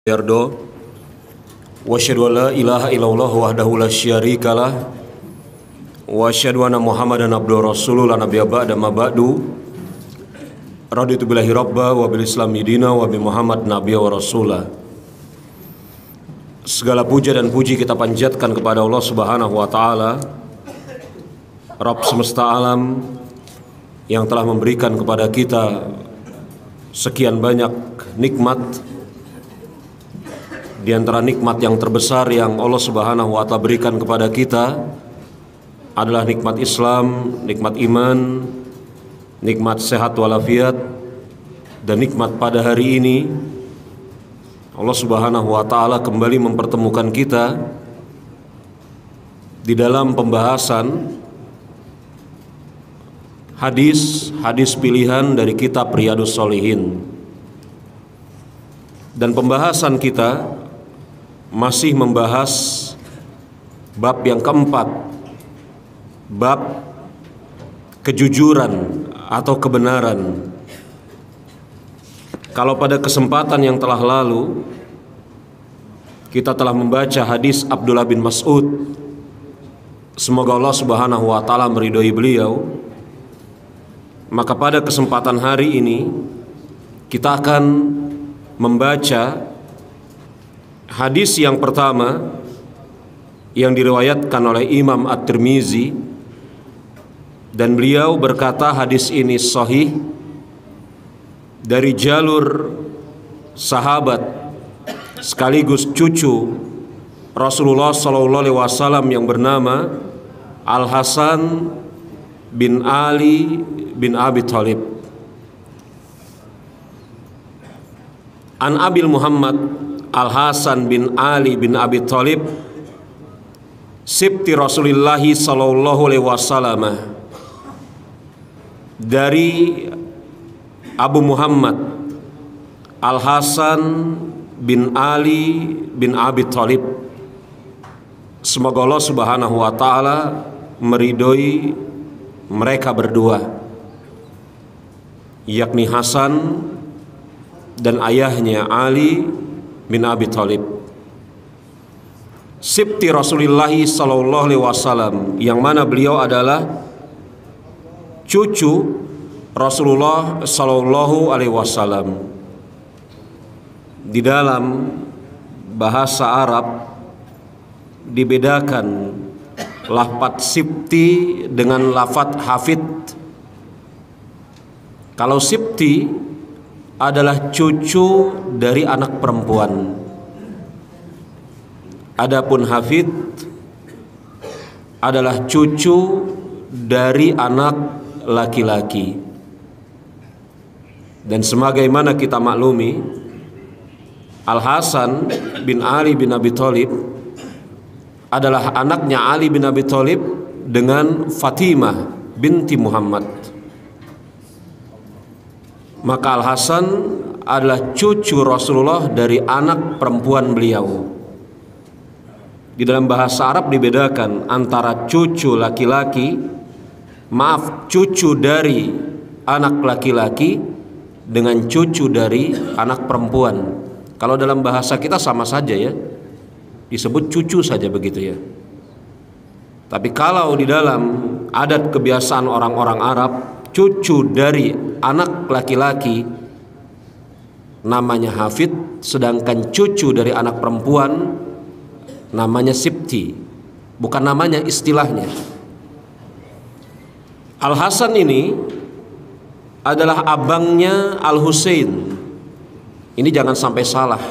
Yardo wa asyhadu an la ilaha illallah wahdahu la syarikalah wa asyhadu anna Muhammadan abduhu rasulullah nabiyya ba'da ma ba'du raditu billahi rabba wa bil islami dina wa bi Muhammad nabiyya wa rasulah. Segala puja dan puji kita panjatkan kepada Allah Subhanahu wa taala, Rabb semesta alam, yang telah memberikan kepada kita sekian banyak nikmat. Di antara nikmat yang terbesar yang Allah Subhanahu wa taala berikan kepada kita adalah nikmat Islam, nikmat iman, nikmat sehat walafiat, dan nikmat pada hari ini Allah Subhanahu wa taala kembali mempertemukan kita di dalam pembahasan hadis pilihan dari kitab Riyadhus Shalihin. Dan pembahasan kita masih membahas bab yang keempat, bab kejujuran atau kebenaran. Kalau pada kesempatan yang telah lalu kita telah membaca hadis Abdullah bin Mas'ud, semoga Allah Subhanahu wa taala meridhoi beliau, maka pada kesempatan hari ini kita akan membaca hadis yang pertama yang diriwayatkan oleh Imam At-Tirmizi, dan beliau berkata hadis ini sahih dari jalur sahabat sekaligus cucu Rasulullah SAW yang bernama Al-Hasan bin Ali bin Abi Thalib. An Abil Muhammad Al-Hasan bin Ali bin Abi Thalib sibti Rasulillahi sallallahu alaihi wasallam, dari Abu Muhammad Al-Hasan bin Ali bin Abi Thalib, semoga Allah Subhanahu wa taala meridhoi mereka berdua, yakni Hasan dan ayahnya Ali bin Abi Thalib, sibti Rasulillahi sallallahu alaihi wasallam, yang mana beliau adalah cucu Rasulullah sallallahu alaihi wasallam. Di dalam bahasa Arab dibedakan lafaz sibti dengan lafaz hafid. Kalau sibti adalah cucu dari anak perempuan, adapun hafid adalah cucu dari anak laki-laki. Dan sebagaimana kita maklumi, Al-Hasan bin Ali bin Abi Thalib adalah anaknya Ali bin Abi Thalib dengan Fatimah binti Muhammad. Maka Al-Hasan adalah cucu Rasulullah dari anak perempuan beliau. Di dalam bahasa Arab dibedakan antara cucu laki-laki, cucu dari anak laki-laki dengan cucu dari anak perempuan. Kalau dalam bahasa kita sama saja ya, disebut cucu saja begitu ya. Tapi kalau di dalam adat kebiasaan orang-orang Arab, cucu dari anak laki-laki namanya hafid, sedangkan cucu dari anak perempuan namanya sibti, bukan namanya, istilahnya. Al-Hasan ini adalah abangnya Al-Husain. Ini jangan sampai salah.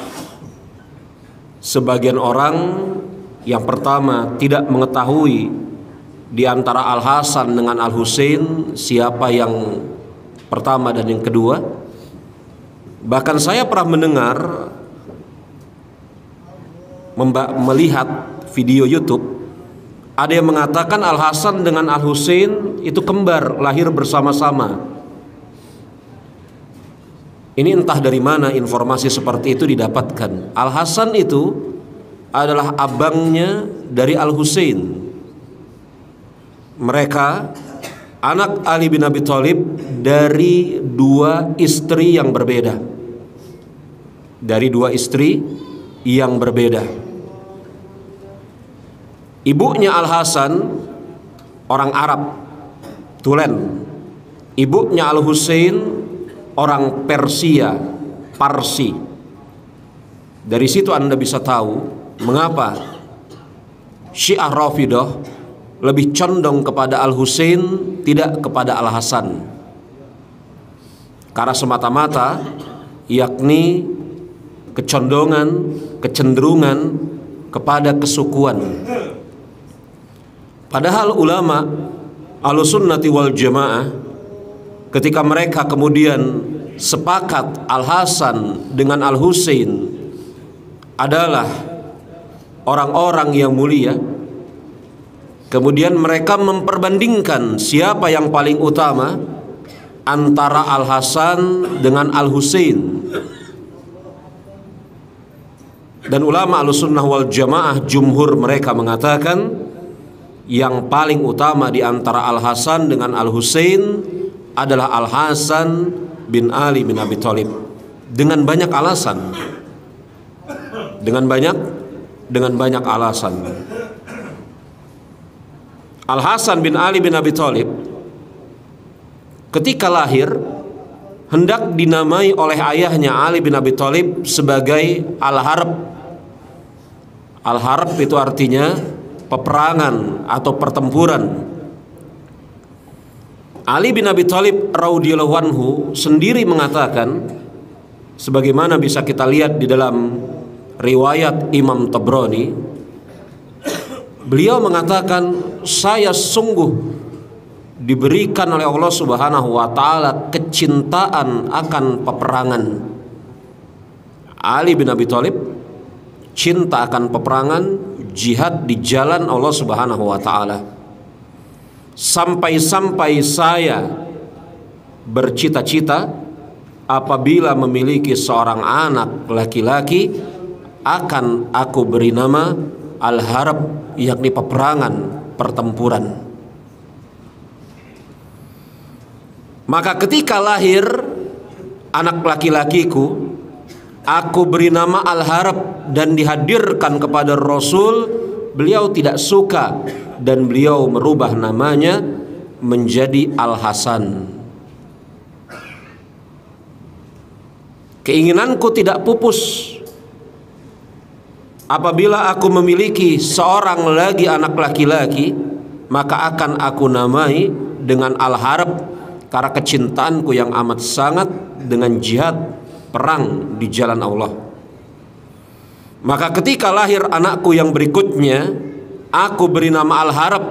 Sebagian orang yang pertama tidak mengetahui di antara Al-Hasan dengan Al-Husain siapa yang pertama dan yang kedua. Bahkan saya pernah mendengar, melihat video YouTube, ada yang mengatakan Al-Hasan dengan Al-Husain itu kembar, lahir bersama-sama. Ini entah dari mana informasi seperti itu didapatkan. Al-Hasan itu adalah abangnya dari Al-Husain. Mereka anak Ali bin Abi Thalib, dari dua istri yang berbeda. dari dua istri yang berbeda. Ibunya Al-Hasan orang Arab, Tulen. Ibunya Al-Husain orang Persia, Parsi. Dari situ Anda bisa tahu mengapa Syiah Rafidah lebih condong kepada Al-Husain, tidak kepada Al-Hasan. Karena semata-mata yakni kecondongan, kecenderungan kepada kesukuan. Padahal ulama Ahlussunnati wal Jamaah ketika mereka kemudian sepakat Al-Hasan dengan Al-Husain adalah orang-orang yang mulia, kemudian mereka memperbandingkan siapa yang paling utama antara Al-Hasan dengan Al-Husain. Dan ulama Ahlussunnah wal Jamaah jumhur mereka mengatakan yang paling utama di antara Al-Hasan dengan Al-Husain adalah Al-Hasan bin Ali bin Abi Thalib, dengan banyak alasan. Dengan banyak alasan. Al-Hasan bin Ali bin Abi Thalib ketika lahir hendak dinamai oleh ayahnya Ali bin Abi Thalib sebagai Al-Harb. Al-Harb itu artinya peperangan atau pertempuran. Ali bin Abi Thalib radhiyallahu anhu sendiri mengatakan, sebagaimana bisa kita lihat di dalam riwayat Imam Tabrani, beliau mengatakan, saya sungguh diberikan oleh Allah Subhanahu wa taala kecintaan akan peperangan. Ali bin Abi Thalib cinta akan peperangan, jihad di jalan Allah Subhanahu wa taala. Sampai-sampai saya bercita-cita apabila memiliki seorang anak laki-laki akan aku beri nama Al-Harb, yakni peperangan, pertempuran. Maka ketika lahir anak laki-lakiku, aku beri nama Al-Harb dan dihadirkan kepada Rasul. Beliau tidak suka dan beliau merubah namanya menjadi Al-Hasan. Keinginanku tidak pupus. Apabila aku memiliki seorang lagi anak laki-laki, maka akan aku namai dengan Al-Harb, karena kecintaanku yang amat sangat dengan jihad, perang di jalan Allah. Maka ketika lahir anakku yang berikutnya, aku beri nama Al-Harb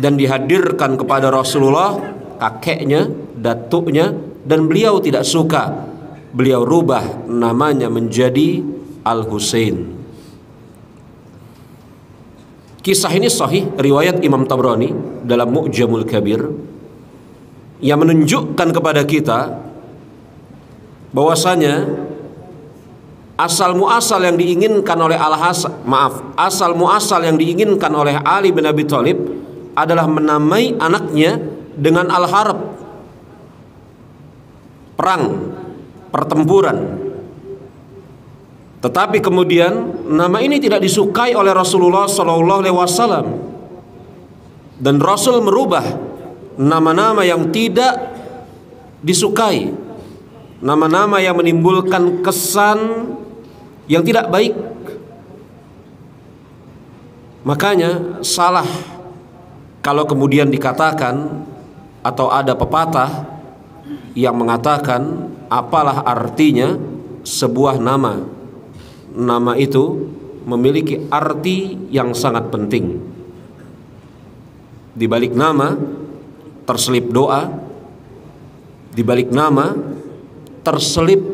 dan dihadirkan kepada Rasulullah, kakeknya, datuknya, dan beliau tidak suka. Beliau rubah namanya menjadi Al-Husain. Kisah ini sahih riwayat Imam Tabrani dalam Mu'jamul Kabir, yang menunjukkan kepada kita bahwasanya asal muasal yang diinginkan oleh asal muasal yang diinginkan oleh Ali bin Abi Thalib adalah menamai anaknya dengan Al-Harb, perang, pertempuran. Tetapi kemudian nama ini tidak disukai oleh Rasulullah SAW, dan Rasul merubah nama-nama yang tidak disukai, nama-nama yang menimbulkan kesan yang tidak baik. Makanya salah kalau kemudian dikatakan atau ada pepatah yang mengatakan apalah artinya sebuah nama. Nama itu memiliki arti yang sangat penting. Di balik nama terselip doa, di balik nama terselip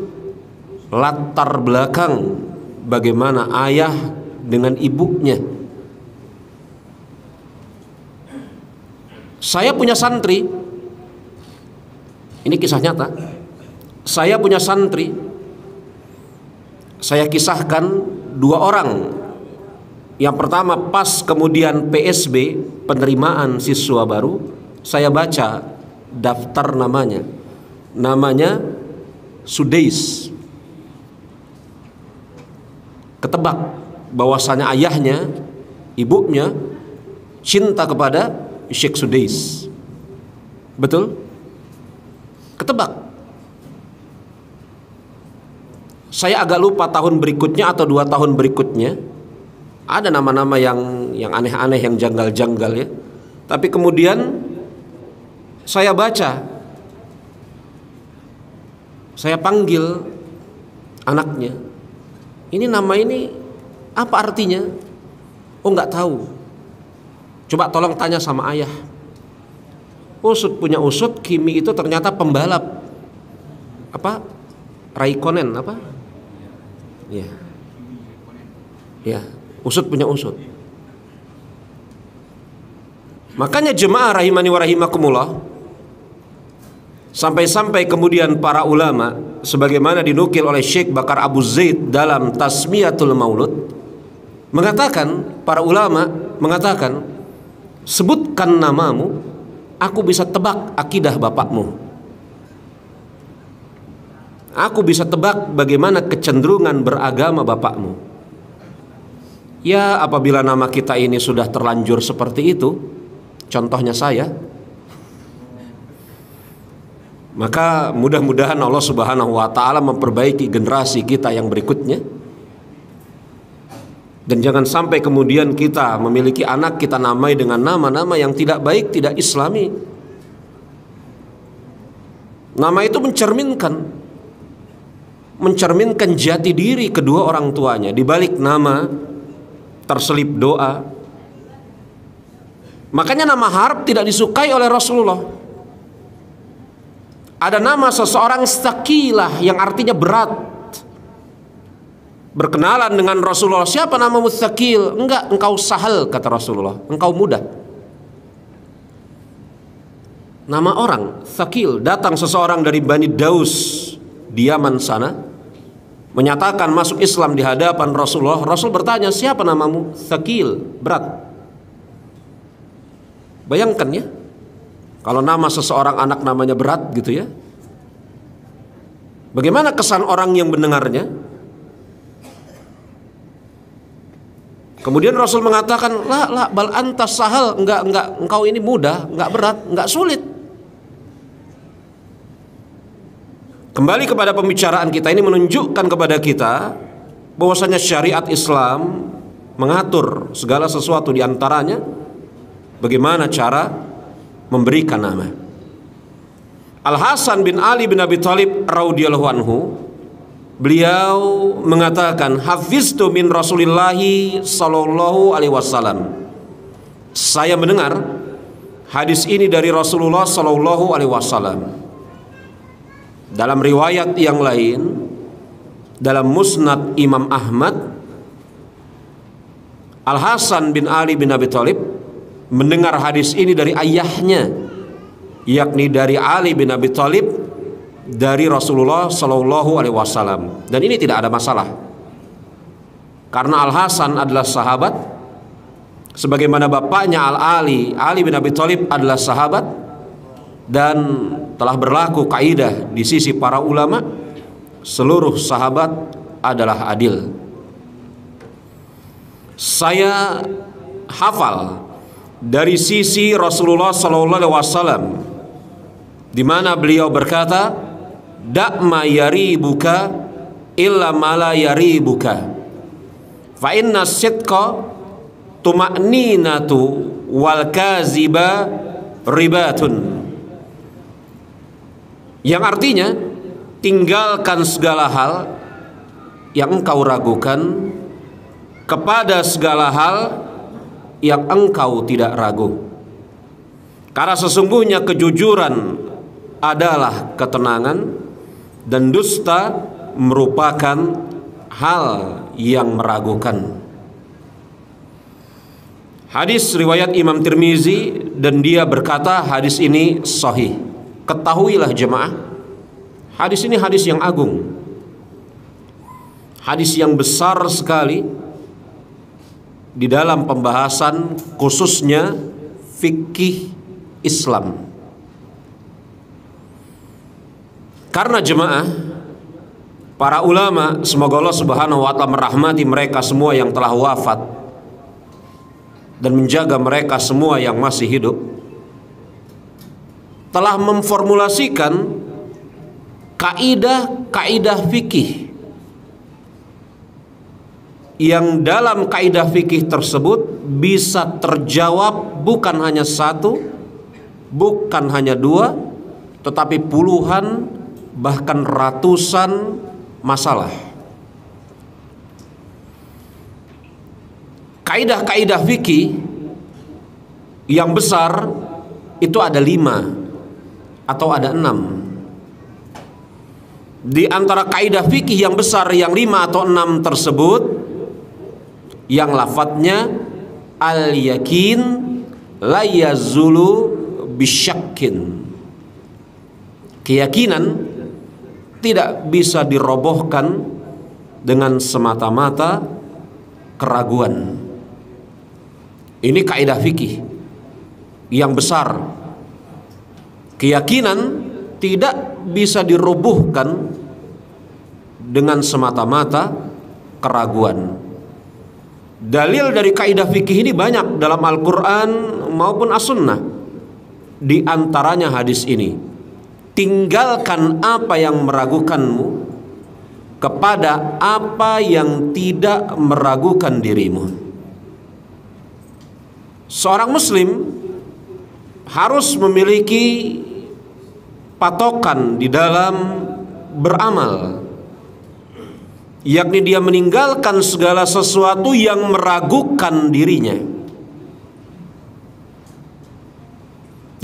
latar belakang bagaimana ayah dengan ibunya. Saya punya santri, ini kisah nyata. Saya punya santri, saya kisahkan dua orang. Yang pertama pas kemudian PSB, penerimaan siswa baru, saya baca daftar namanya. Namanya Sudais. ketebak bahwasanya ayahnya, ibunya cinta kepada Syekh Sudais. Betul? Ketebak. Saya agak lupa tahun berikutnya atau 2 tahun berikutnya ada nama-nama yang aneh-aneh, yang janggal-janggal ya. Tapi kemudian saya baca, saya panggil anaknya, ini nama ini apa artinya? Oh, nggak tahu. Coba tolong tanya sama ayah. Usut punya usut, Kimi itu ternyata pembalap apa? Raikkonen apa? Ya. Ya, usut punya usut. Makanya jemaah rahimani wa rahimakumullah, sampai-sampai kemudian para ulama sebagaimana dinukil oleh Syekh Bakar Abu Zaid dalam Tasmiyatul Maulud mengatakan, para ulama mengatakan, sebutkan namamu, aku bisa tebak akidah bapakmu. Aku bisa tebak bagaimana kecenderungan beragama bapakmu. Ya, apabila nama kita ini sudah terlanjur seperti itu, contohnya saya, maka mudah-mudahan Allah Subhanahu wa ta'ala memperbaiki generasi kita yang berikutnya. Dan jangan sampai kemudian kita memiliki anak, kita namai dengan nama-nama yang tidak baik, tidak islami. Nama itu mencerminkan jati diri kedua orang tuanya. Di balik nama terselip doa. Makanya nama harf tidak disukai oleh Rasulullah. Ada nama seseorang Sakilah yang artinya berat. Berkenalan dengan Rasulullah, siapa namamu Sakil? Enggak, engkau sahal, kata Rasulullah, engkau mudah. Nama orang Sakil. Datang seseorang dari Bani Daus di Yaman sana, menyatakan masuk Islam di hadapan Rasulullah. Rasul bertanya, siapa namamu? Sakil, berat. Bayangkan ya, kalau nama seseorang anak namanya berat gitu ya, bagaimana kesan orang yang mendengarnya? Kemudian Rasul mengatakan, la bal antas sahal, enggak, engkau ini mudah, enggak berat, enggak sulit. Kembali kepada pembicaraan kita, ini menunjukkan kepada kita bahwasanya syariat Islam mengatur segala sesuatu, diantaranya bagaimana cara memberikan nama. Al Hasan bin Ali bin Abi Thalib radhiyallahu anhu, beliau mengatakan, hafiztu min Rasulillahi sallallahu alaihi wasallam. Saya mendengar hadis ini dari Rasulullah sallallahu alaihi wasallam. Dalam riwayat yang lain, dalam Musnad Imam Ahmad, Al Hasan bin Ali bin Abi Thalib mendengar hadis ini dari ayahnya, yakni dari Ali bin Abi Thalib, dari Rasulullah Shallallahu Alaihi Wasallam. Dan ini tidak ada masalah, karena Al Hasan adalah sahabat, sebagaimana bapaknya Ali bin Abi Thalib adalah sahabat, dan telah berlaku kaidah di sisi para ulama, seluruh sahabat adalah adil. Saya hafal dari sisi Rasulullah Shallallahu Alaihi Wasallam, di mana beliau berkata, "Da'ma yaribuka illa ma la yaribuka, fa inna sidqa tuma'ninatu wal kaziba ribatun." Yang artinya, tinggalkan segala hal yang engkau ragukan kepada segala hal yang engkau tidak ragu, karena sesungguhnya kejujuran adalah ketenangan, dan dusta merupakan hal yang meragukan. Hadis riwayat Imam Tirmizi, dan dia berkata hadis ini sahih. Ketahuilah jemaah, hadis ini hadis yang agung, hadis yang besar sekali di dalam pembahasan khususnya fikih Islam. Karena jemaah, para ulama, semoga Allah Subhanahu wa taala merahmati mereka semua yang telah wafat dan menjaga mereka semua yang masih hidup, telah memformulasikan kaidah-kaidah fikih yang dalam kaidah fikih tersebut bisa terjawab bukan hanya satu, bukan hanya dua, tetapi puluhan bahkan ratusan masalah. Kaidah-kaidah fikih yang besar itu ada 5 atau ada 6. Di antara kaidah fikih yang besar yang 5 atau 6 tersebut, yang lafadznya al-yakin la yazulu bisyakkin. Keyakinan tidak bisa dirobohkan dengan semata-mata keraguan. Ini kaidah fikih yang besar. Keyakinan tidak bisa dirobohkan dengan semata-mata keraguan. Dalil dari kaidah fikih ini banyak dalam Al-Quran maupun As-Sunnah. Di antaranya hadis ini, tinggalkan apa yang meragukanmu kepada apa yang tidak meragukan dirimu. Seorang muslim harus memiliki patokan di dalam beramal, yakni dia meninggalkan segala sesuatu yang meragukan dirinya.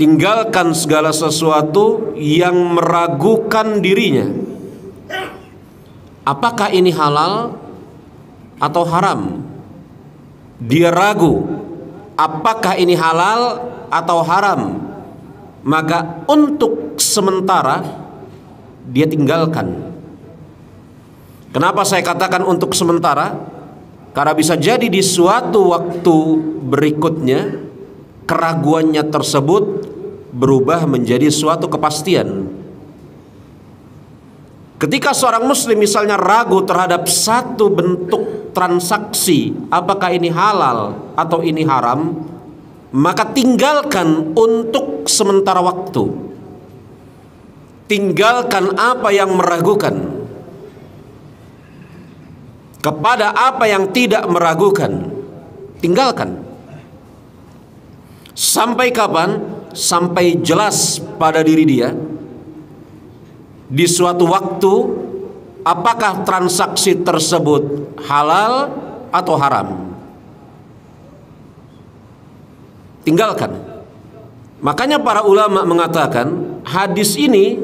Tinggalkan segala sesuatu yang meragukan dirinya. Apakah ini halal atau haram? Dia ragu apakah ini halal atau haram, maka untuk sementara dia tinggalkan. Kenapa saya katakan untuk sementara? Karena bisa jadi di suatu waktu berikutnya keraguannya tersebut berubah menjadi suatu kepastian. Ketika seorang muslim misalnya ragu terhadap satu bentuk transaksi, apakah ini halal atau ini haram, maka tinggalkan untuk sementara waktu. Tinggalkan apa yang meragukan kepada apa yang tidak meragukan. Tinggalkan. Sampai kapan? Sampai jelas pada diri dia di suatu waktu apakah transaksi tersebut halal atau haram. Tinggalkan. Makanya para ulama mengatakan hadis ini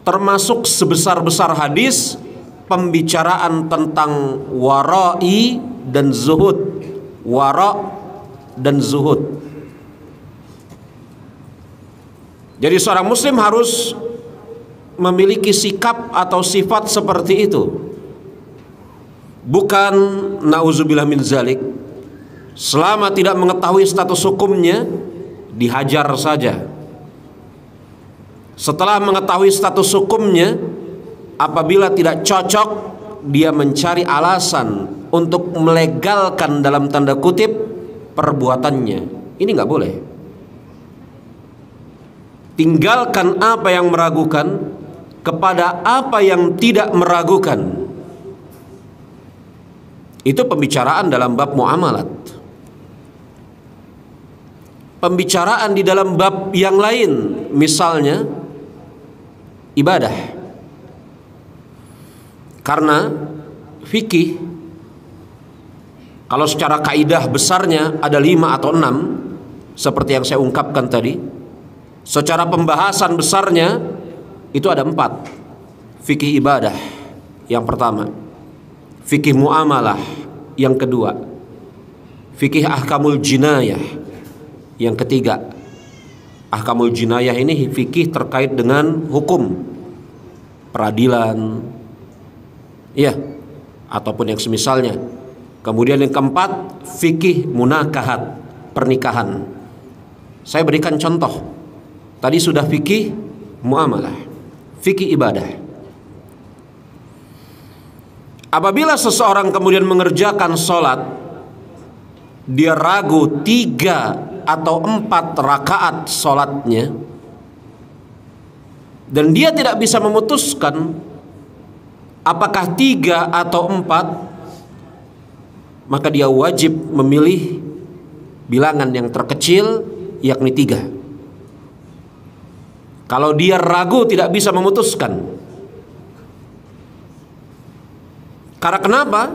termasuk sebesar-besar hadis pembicaraan tentang wara'i dan zuhud. Wara' dan zuhud. Jadi seorang muslim harus memiliki sikap atau sifat seperti itu. Bukan na'udzubillah min zalik, selama tidak mengetahui status hukumnya dihajar saja. Setelah mengetahui status hukumnya, apabila tidak cocok, dia mencari alasan untuk melegalkan dalam tanda kutip perbuatannya. Ini nggak boleh. Tinggalkan apa yang meragukan kepada apa yang tidak meragukan. Itu pembicaraan dalam bab muamalat. Pembicaraan di dalam bab yang lain, misalnya ibadah. Karena fikih, kalau secara kaidah besarnya ada 5 atau 6, seperti yang saya ungkapkan tadi. Secara pembahasan besarnya itu ada 4. Fikih ibadah yang pertama, fikih muamalah yang kedua, fikih ahkamul jinayah yang ketiga. Ahkamul jinayah ini fikih terkait dengan hukum peradilan, ya, ataupun yang semisalnya. Kemudian yang keempat, fikih munakahat, pernikahan. Saya berikan contoh. Tadi sudah fikih muamalah, fikih ibadah. Apabila seseorang kemudian mengerjakan sholat, dia ragu 3 atau 4 rakaat sholatnya, dan dia tidak bisa memutuskan apakah 3 atau 4, maka dia wajib memilih bilangan yang terkecil, yakni 3. Kalau dia ragu tidak bisa memutuskan. Karena kenapa?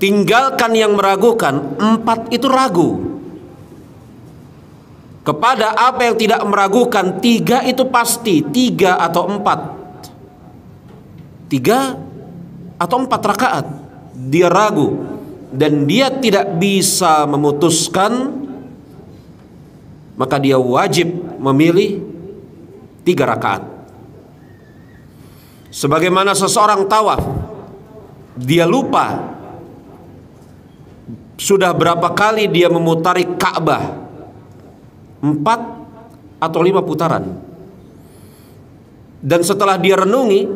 Tinggalkan yang meragukan. 4 itu ragu. Kepada apa yang tidak meragukan, 3 itu pasti. 3 atau 4. 3 atau 4 rakaat. Dia ragu dan dia tidak bisa memutuskan, maka dia wajib memilih 3 rakaat. Sebagaimana seseorang tawaf, dia lupa sudah berapa kali dia memutari Ka'bah, 4 atau 5 putaran. Dan setelah dia renungi,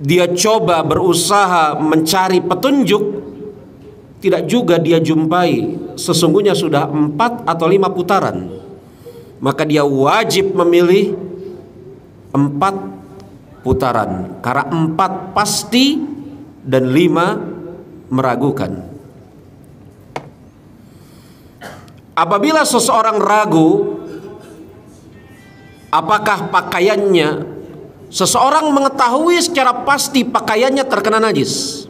dia coba berusaha mencari petunjuk, tidak juga dia jumpai sesungguhnya sudah 4 atau 5 putaran. Maka dia wajib memilih 4 putaran, karena 4 pasti dan 5 meragukan. Apabila seseorang ragu apakah pakaiannya, seseorang mengetahui secara pasti pakaiannya terkena najis,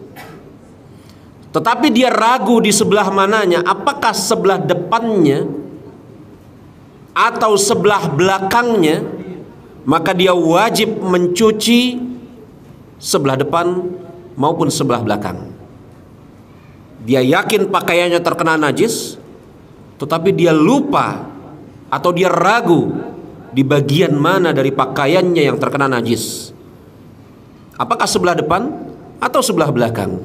tetapi dia ragu di sebelah mananya, apakah sebelah depannya atau sebelah belakangnya, maka dia wajib mencuci sebelah depan maupun sebelah belakang. Dia yakin pakaiannya terkena najis, tetapi dia lupa atau dia ragu di bagian mana dari pakaiannya yang terkena najis. Apakah sebelah depan atau sebelah belakang?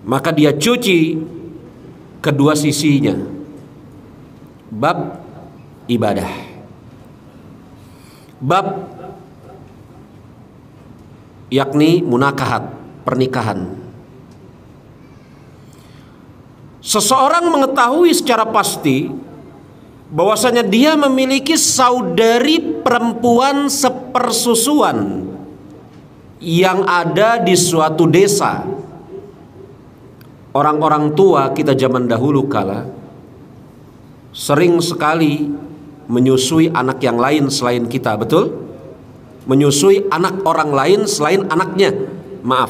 Maka dia cuci kedua sisinya. Bab ibadah. Bab yakni munakahat, pernikahan. Seseorang mengetahui secara pasti bahwasanya dia memiliki saudari perempuan sepersusuan yang ada di suatu desa. Orang-orang tua kita zaman dahulu kala sering sekali menyusui anak yang lain selain kita, betul? Menyusui anak orang lain selain anaknya. Maaf,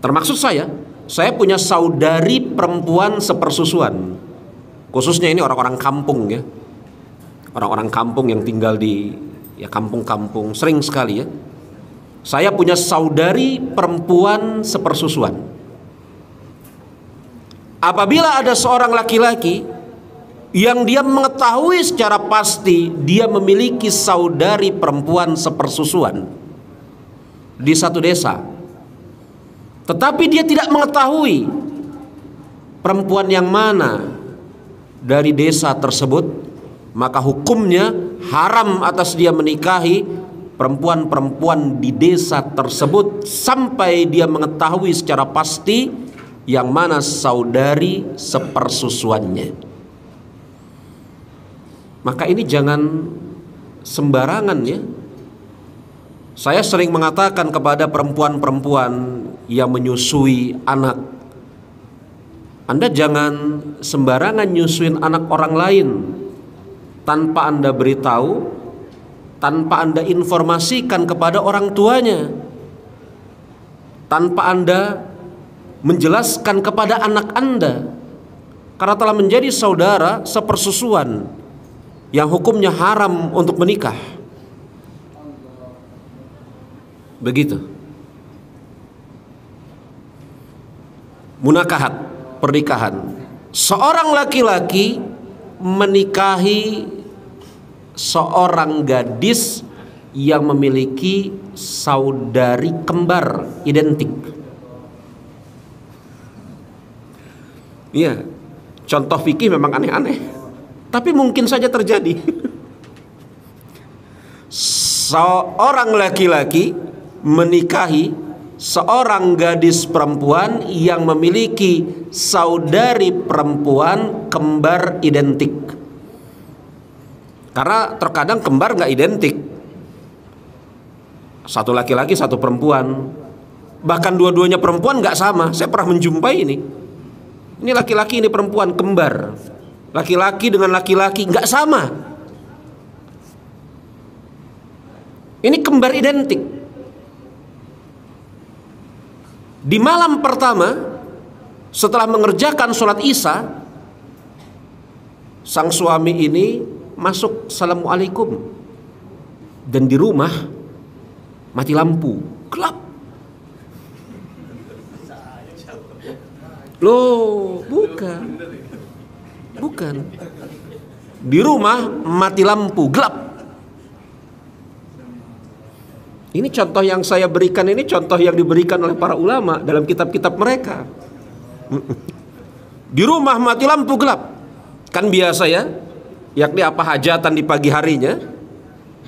termaksud saya punya saudari perempuan sepersusuan. Khususnya ini orang-orang kampung ya. Orang-orang kampung yang tinggal di kampung-kampung sering sekali ya. Saya punya saudari perempuan sepersusuan. Apabila ada seorang laki-laki yang dia mengetahui secara pasti dia memiliki saudari perempuan sepersusuan di satu desa, tetapi dia tidak mengetahui perempuan yang mana dari desa tersebut, maka hukumnya haram atas dia menikahi perempuan-perempuan di desa tersebut sampai dia mengetahui secara pasti yang mana saudari sepersusuannya. Maka ini jangan sembarangan ya. Saya sering mengatakan kepada perempuan-perempuan yang menyusui anak, Anda jangan sembarangan nyusuin anak orang lain tanpa Anda beritahu, tanpa Anda informasikan kepada orang tuanya, tanpa Anda menjelaskan kepada anak Anda, karena telah menjadi saudara sepersusuan yang hukumnya haram untuk menikah. Begitu. Munakahat, pernikahan. Seorang laki-laki menikahi seorang gadis yang memiliki saudari kembar identik. Iya, contoh fikih memang aneh-aneh, tapi mungkin saja terjadi. Seorang laki-laki menikahi seorang gadis perempuan yang memiliki saudari perempuan kembar identik. Karena terkadang kembar nggak identik, satu laki-laki satu perempuan, bahkan dua-duanya perempuan nggak sama. Saya pernah menjumpai ini laki-laki ini perempuan, kembar, laki-laki dengan laki-laki nggak sama. Ini kembar identik. Di malam pertama setelah mengerjakan sholat Isya, sang suami ini masuk, assalamualaikum, dan di rumah mati lampu, gelap. Loh, bukan. Di rumah mati lampu, gelap. Ini contoh yang saya berikan, ini contoh yang diberikan oleh para ulama dalam kitab-kitab mereka. Di rumah mati lampu, gelap. Kan biasa ya, yakni apa hajatan di pagi harinya.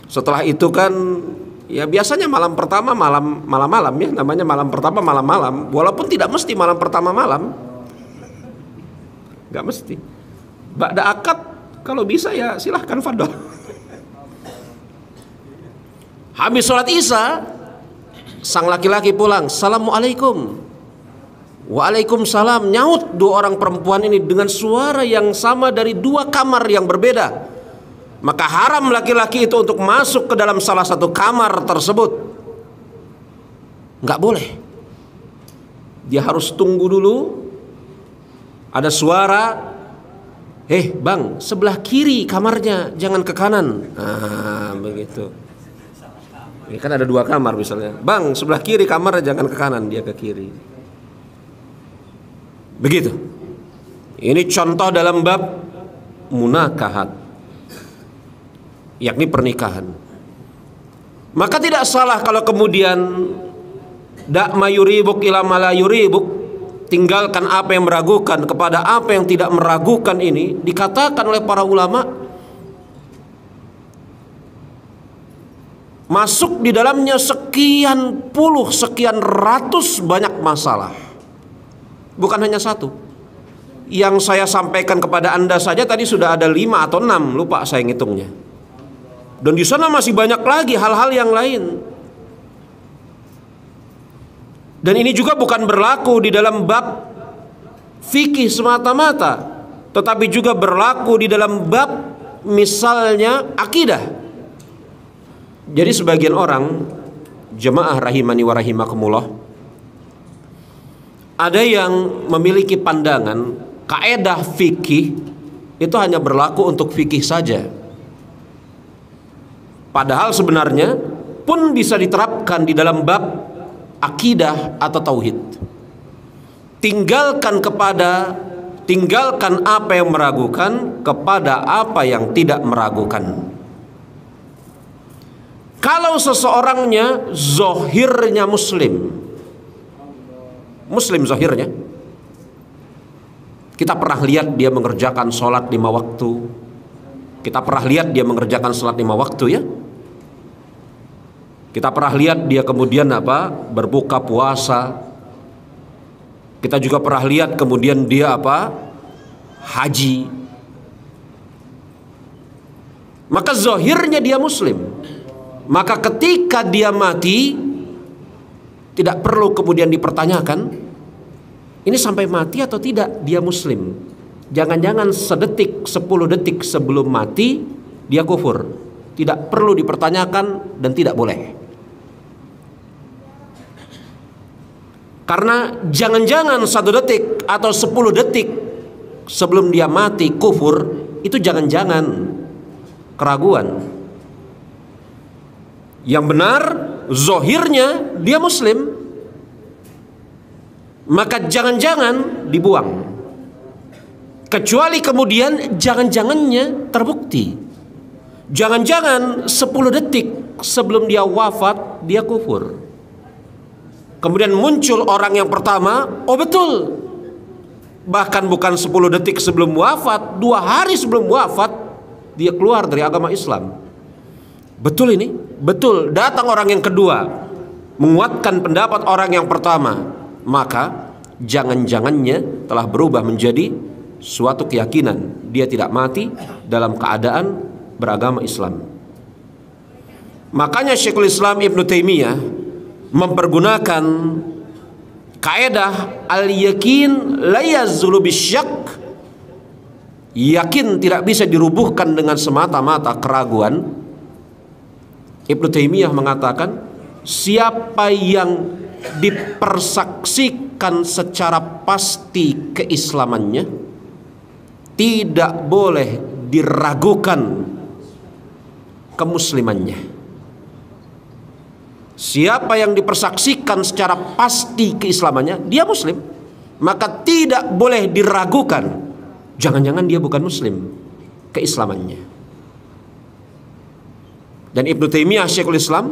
Setelah itu kan ya biasanya malam pertama malam-malam ya, namanya malam pertama malam-malam, walaupun tidak mesti malam pertama malam, nggak mesti. Ba'da akad kalau bisa ya silahkan fadol. Habis sholat Isya, sang laki-laki pulang, assalamualaikum. Waalaikumsalam. Nyaut dua orang perempuan ini dengan suara yang sama dari dua kamar yang berbeda. Maka haram laki-laki itu untuk masuk ke dalam salah satu kamar tersebut. Nggak boleh. Dia harus tunggu dulu. Ada suara, bang, sebelah kiri kamarnya, jangan ke kanan. Nah, begitu. Ini kan ada dua kamar misalnya, bang, sebelah kiri kamarnya, jangan ke kanan, dia ke kiri. Begitu. Ini contoh dalam bab munakahat, yakni pernikahan. Maka tidak salah kalau kemudian dak mayuribuk ila malayuribuk, tinggalkan apa yang meragukan kepada apa yang tidak meragukan, ini dikatakan oleh para ulama masuk di dalamnya sekian puluh, sekian ratus banyak masalah. Bukan hanya satu. Yang saya sampaikan kepada Anda saja tadi sudah ada 5 atau 6, lupa saya ngitungnya. Dan di sana masih banyak lagi hal-hal yang lain. Dan ini juga bukan berlaku di dalam bab fikih semata-mata, tetapi juga berlaku di dalam bab misalnya akidah. Jadi sebagian orang, jemaah rahimani wa rahimakumullah, ada yang memiliki pandangan kaedah fikih itu hanya berlaku untuk fikih saja. Padahal sebenarnya pun bisa diterapkan di dalam bab akidah atau tauhid. Tinggalkan apa yang meragukan kepada apa yang tidak meragukan. Kalau seseorangnya zohirnya muslim zohirnya, kita pernah lihat dia mengerjakan sholat 5 waktu, kita pernah lihat dia mengerjakan sholat 5 waktu ya, kita pernah lihat dia kemudian berbuka puasa, kita juga pernah lihat kemudian dia haji, maka zohirnya dia muslim. Maka ketika dia mati, tidak perlu kemudian dipertanyakan ini sampai mati atau tidak dia muslim. Jangan-jangan sedetik, 10 detik sebelum mati dia kufur. Tidak perlu dipertanyakan dan tidak boleh. Karena jangan-jangan 1 detik atau 10 detik sebelum dia mati kufur, itu jangan-jangan keraguan. Yang benar zohirnya dia muslim, maka jangan-jangan dibuang, kecuali kemudian jangan-jangannya terbukti. Jangan-jangan 10 detik sebelum dia wafat dia kufur, kemudian muncul orang yang pertama, oh betul, bahkan bukan 10 detik sebelum wafat, 2 hari sebelum wafat dia keluar dari agama Islam. Betul ini? Betul. Datang orang yang kedua, menguatkan pendapat orang yang pertama, maka jangan-jangannya telah berubah menjadi suatu keyakinan dia tidak mati dalam keadaan beragama Islam. Makanya Syekhul Islam Ibnu Taimiyah mempergunakan kaidah al-yakin la yazulu bisyak. Yakin tidak bisa dirubuhkan dengan semata-mata keraguan. Ibnu Taimiyah mengatakan, siapa yang dipersaksikan secara pasti keislamannya, tidak boleh diragukan kemuslimannya. Siapa yang dipersaksikan secara pasti keislamannya, dia muslim, maka tidak boleh diragukan, jangan-jangan dia bukan muslim, keislamannya. Dan Ibnu Taimiyah Syekhul Islam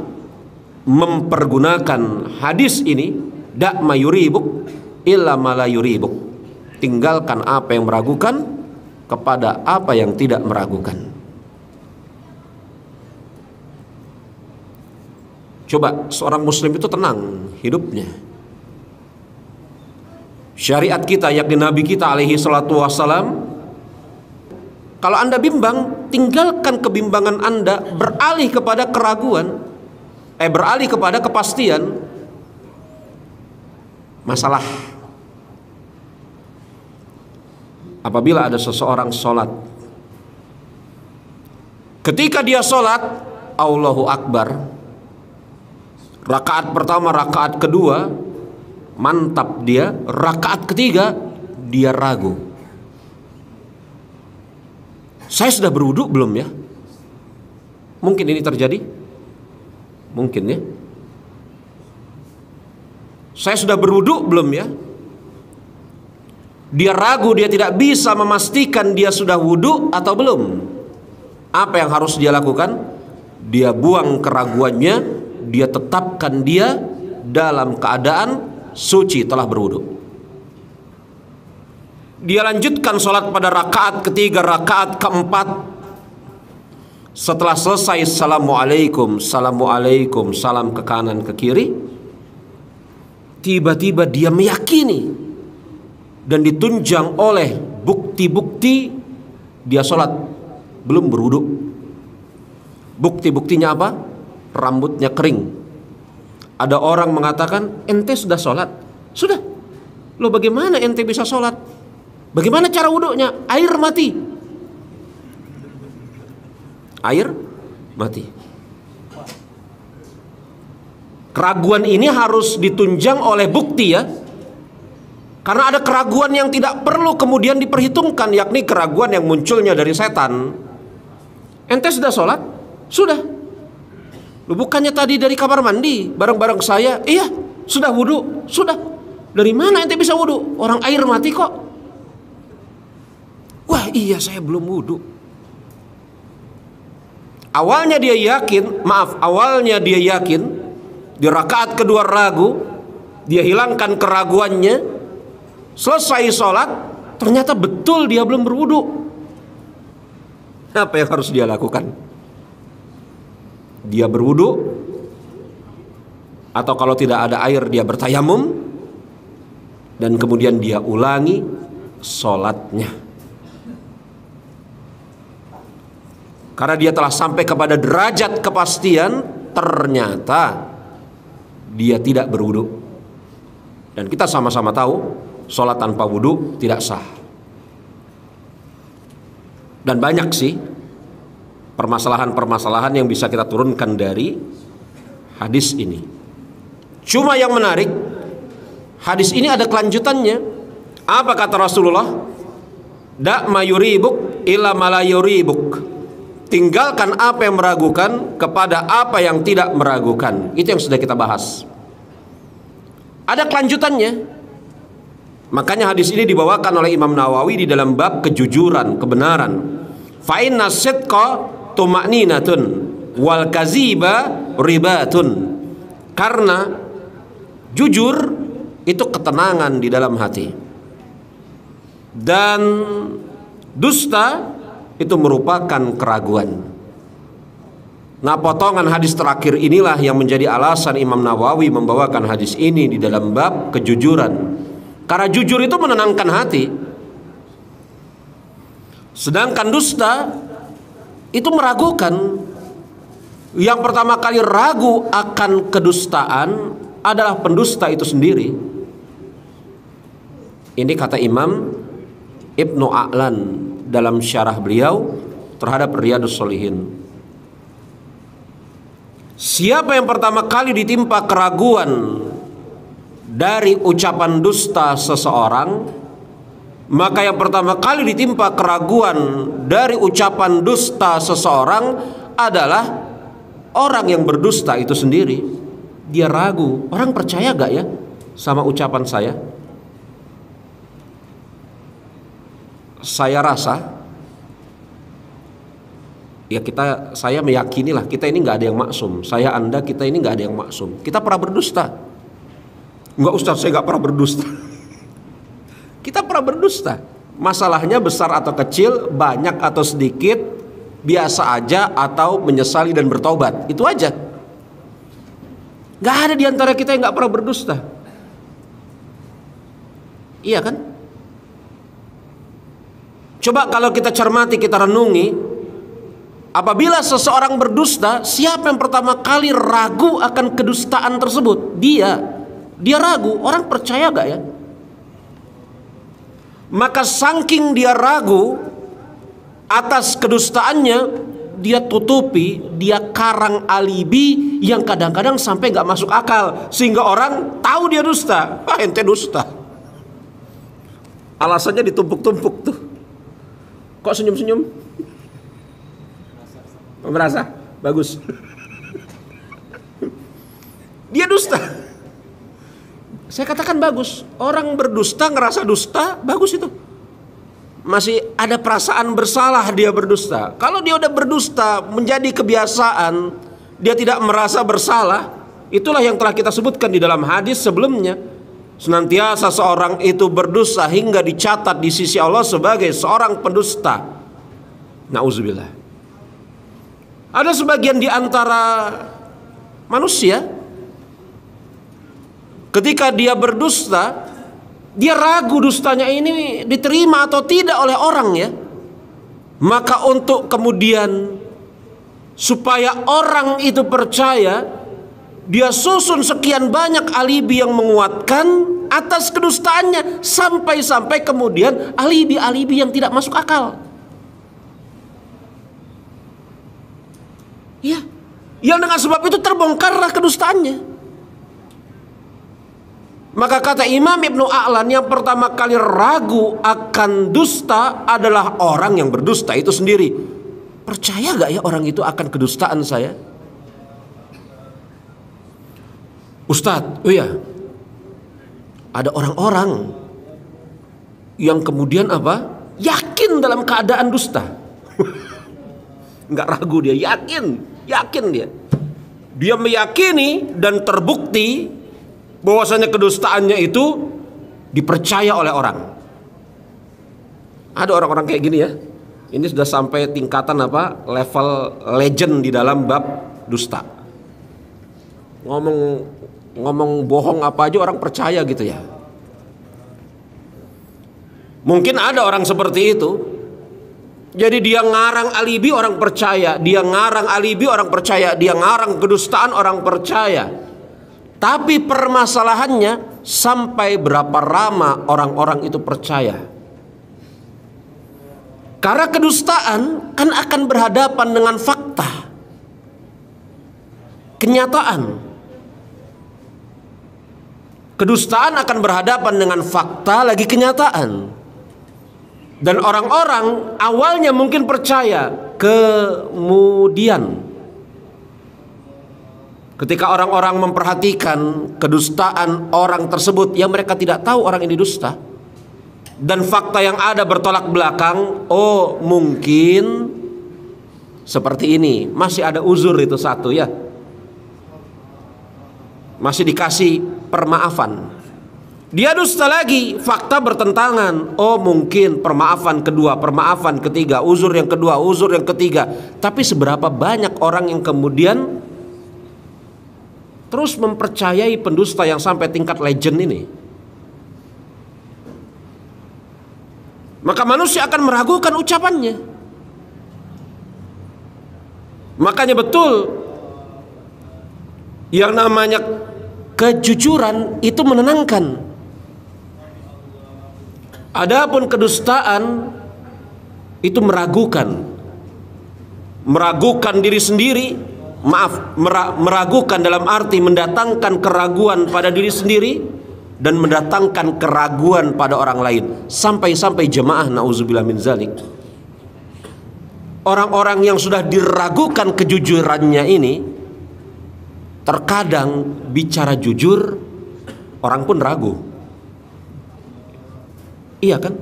mempergunakan hadis ini, dak ma yuribuk illa ma la yuribuk. Tinggalkan apa yang meragukan kepada apa yang tidak meragukan. Coba seorang muslim itu tenang hidupnya. Syariat kita, yakni Nabi kita alaihi salatu wassalam, kalau Anda bimbang, tinggalkan kebimbangan Anda, beralih kepada keraguan, beralih kepada kepastian. Masalah apabila ada seseorang sholat, ketika dia sholat Allahu Akbar, rakaat pertama, rakaat kedua mantap dia, rakaat ketiga dia ragu, saya sudah berwudu belum ya? Mungkin ini terjadi? Mungkin ya. Saya sudah berwudu belum ya? Dia ragu, dia tidak bisa memastikan dia sudah wudu atau belum. Apa yang harus dia lakukan? Dia buang keraguannya, dia tetapkan dia dalam keadaan suci telah berwudu. Dia lanjutkan sholat pada rakaat ketiga, rakaat keempat. Setelah selesai assalamualaikum, assalamualaikum, salam ke kanan ke kiri, tiba-tiba dia meyakini dan ditunjang oleh bukti-bukti dia sholat belum berwudu. Bukti-buktinya apa? Rambutnya kering. Ada orang mengatakan, ente sudah sholat? Sudah. Loh, bagaimana ente bisa sholat? Bagaimana cara wudunya? Air mati. Air mati. Keraguan ini harus ditunjang oleh bukti ya. Karena ada keraguan yang tidak perlu kemudian diperhitungkan, yakni keraguan yang munculnya dari setan. Ente sudah sholat? Sudah. Lu bukannya tadi dari kamar mandi bareng-bareng saya? Iya. Sudah wudu? Sudah. Dari mana ente bisa wudu? Orang air mati kok. Wah iya, saya belum wudu. Awalnya dia yakin, di rakaat kedua ragu, dia hilangkan keraguannya, selesai sholat, ternyata betul dia belum berwudu. Apa yang harus dia lakukan? Dia berwudu, atau kalau tidak ada air dia bertayamum, dan kemudian dia ulangi sholatnya. Karena dia telah sampai kepada derajat kepastian, ternyata dia tidak berwudu. Dan kita sama-sama tahu, sholat tanpa wudu tidak sah. Dan banyak sih permasalahan-permasalahan yang bisa kita turunkan dari hadis ini. Cuma yang menarik, hadis ini ada kelanjutannya. Apa kata Rasulullah? Da' ma yuribuk illa ma la yuribuk. Tinggalkan apa yang meragukan kepada apa yang tidak meragukan. Itu yang sudah kita bahas. Ada kelanjutannya. Makanya hadis ini dibawakan oleh Imam Nawawi di dalam bab kejujuran, kebenaran. Fa inna sidqa tuma'ninatun wal kaziba ribatun. Karena jujur itu ketenangan di dalam hati, dan dusta itu merupakan keraguan. Nah, potongan hadis terakhir inilah yang menjadi alasan Imam Nawawi membawakan hadis ini di dalam bab kejujuran. Karena jujur itu menenangkan hati. Sedangkan dusta itu meragukan. Yang pertama kali ragu akan kedustaan adalah pendusta itu sendiri. Ini kata Imam Ibnu A'lan dalam syarah beliau terhadap Riyadhus Shalihin. Siapa yang pertama kali ditimpa keraguan dari ucapan dusta seseorang, maka yang pertama kali ditimpa keraguan dari ucapan dusta seseorang adalah orang yang berdusta itu sendiri. Dia ragu, orang percaya gak ya sama ucapan saya? Saya rasa ya saya meyakini lah, kita ini nggak ada yang maksum. Saya, Anda, kita ini nggak ada yang maksum. Kita pernah berdusta? Enggak, Ustaz, saya nggak pernah berdusta. Kita pernah berdusta. Masalahnya besar atau kecil, banyak atau sedikit, biasa aja atau menyesali dan bertobat. Itu aja. Nggak ada di antara kita yang nggak pernah berdusta. Iya kan? Coba kalau kita cermati, kita renungi. Apabila seseorang berdusta, siapa yang pertama kali ragu akan kedustaan tersebut? Dia ragu, orang percaya gak ya? Maka saking dia ragu atas kedustaannya, dia tutupi, dia karang alibi yang kadang-kadang sampai gak masuk akal, sehingga orang tahu dia dusta. Ah, ente dusta. Alasannya ditumpuk-tumpuk tuh. Kok senyum-senyum? Merasa bagus. Dia dusta. Saya katakan bagus. Orang berdusta ngerasa dusta, bagus itu. Masih ada perasaan bersalah dia berdusta. Kalau dia udah berdusta menjadi kebiasaan, dia tidak merasa bersalah. Itulah yang telah kita sebutkan di dalam hadis sebelumnya. Senantiasa seorang itu berdusta hingga dicatat di sisi Allah sebagai seorang pendusta. Nauzubillah. Ada sebagian di antara manusia, ketika dia berdusta, dia ragu dustanya ini diterima atau tidak oleh orang ya. Maka untuk kemudian supaya orang itu percaya, dia susun sekian banyak alibi yang menguatkan atas kedustaannya, sampai-sampai kemudian alibi-alibi yang tidak masuk akal. Ya, yang dengan sebab itu terbongkarlah kedustaannya. Maka kata Imam Ibnu A'lan, yang pertama kali ragu akan dusta adalah orang yang berdusta itu sendiri. Percaya gak ya orang itu akan kedustaan saya? Ustadz, oh ya, ada orang-orang yang kemudian apa? Yakin dalam keadaan dusta. Nggak ragu dia, yakin dia. Dia meyakini dan terbukti bahwasanya kedustaannya itu dipercaya oleh orang. Ada orang-orang kayak gini ya. Ini sudah sampai tingkatan apa? Level legend di dalam bab dusta. Ngomong bohong apa aja orang percaya gitu ya. Mungkin ada orang seperti itu. Jadi dia ngarang alibi, orang percaya. Dia ngarang alibi, orang percaya. Dia ngarang kedustaan, orang percaya. Tapi permasalahannya, sampai berapa lama orang-orang itu percaya? Karena kedustaan kan akan berhadapan dengan fakta, kenyataan. Kedustaan akan berhadapan dengan fakta lagi kenyataan. Dan orang-orang awalnya mungkin percaya, kemudian ketika orang-orang memperhatikan kedustaan orang tersebut, yang mereka tidak tahu orang ini dusta, dan fakta yang ada bertolak belakang, oh mungkin seperti ini, masih ada uzur itu satu ya, masih dikasih permaafan. Dia dusta lagi, fakta bertentangan. Oh mungkin permaafan kedua, permaafan ketiga, uzur yang kedua, uzur yang ketiga. Tapi seberapa banyak orang yang kemudian terus mempercayai pendusta yang sampai tingkat legend ini? Maka manusia akan meragukan ucapannya. Makanya betul, yang namanya kejujuran itu menenangkan. Adapun kedustaan itu meragukan. Meragukan diri sendiri, meragukan dalam arti mendatangkan keraguan pada diri sendiri dan mendatangkan keraguan pada orang lain. Sampai-sampai jemaah, nauzubillah min zalik, orang-orang yang sudah diragukan kejujurannya ini terkadang bicara jujur orang pun ragu. Iya kan?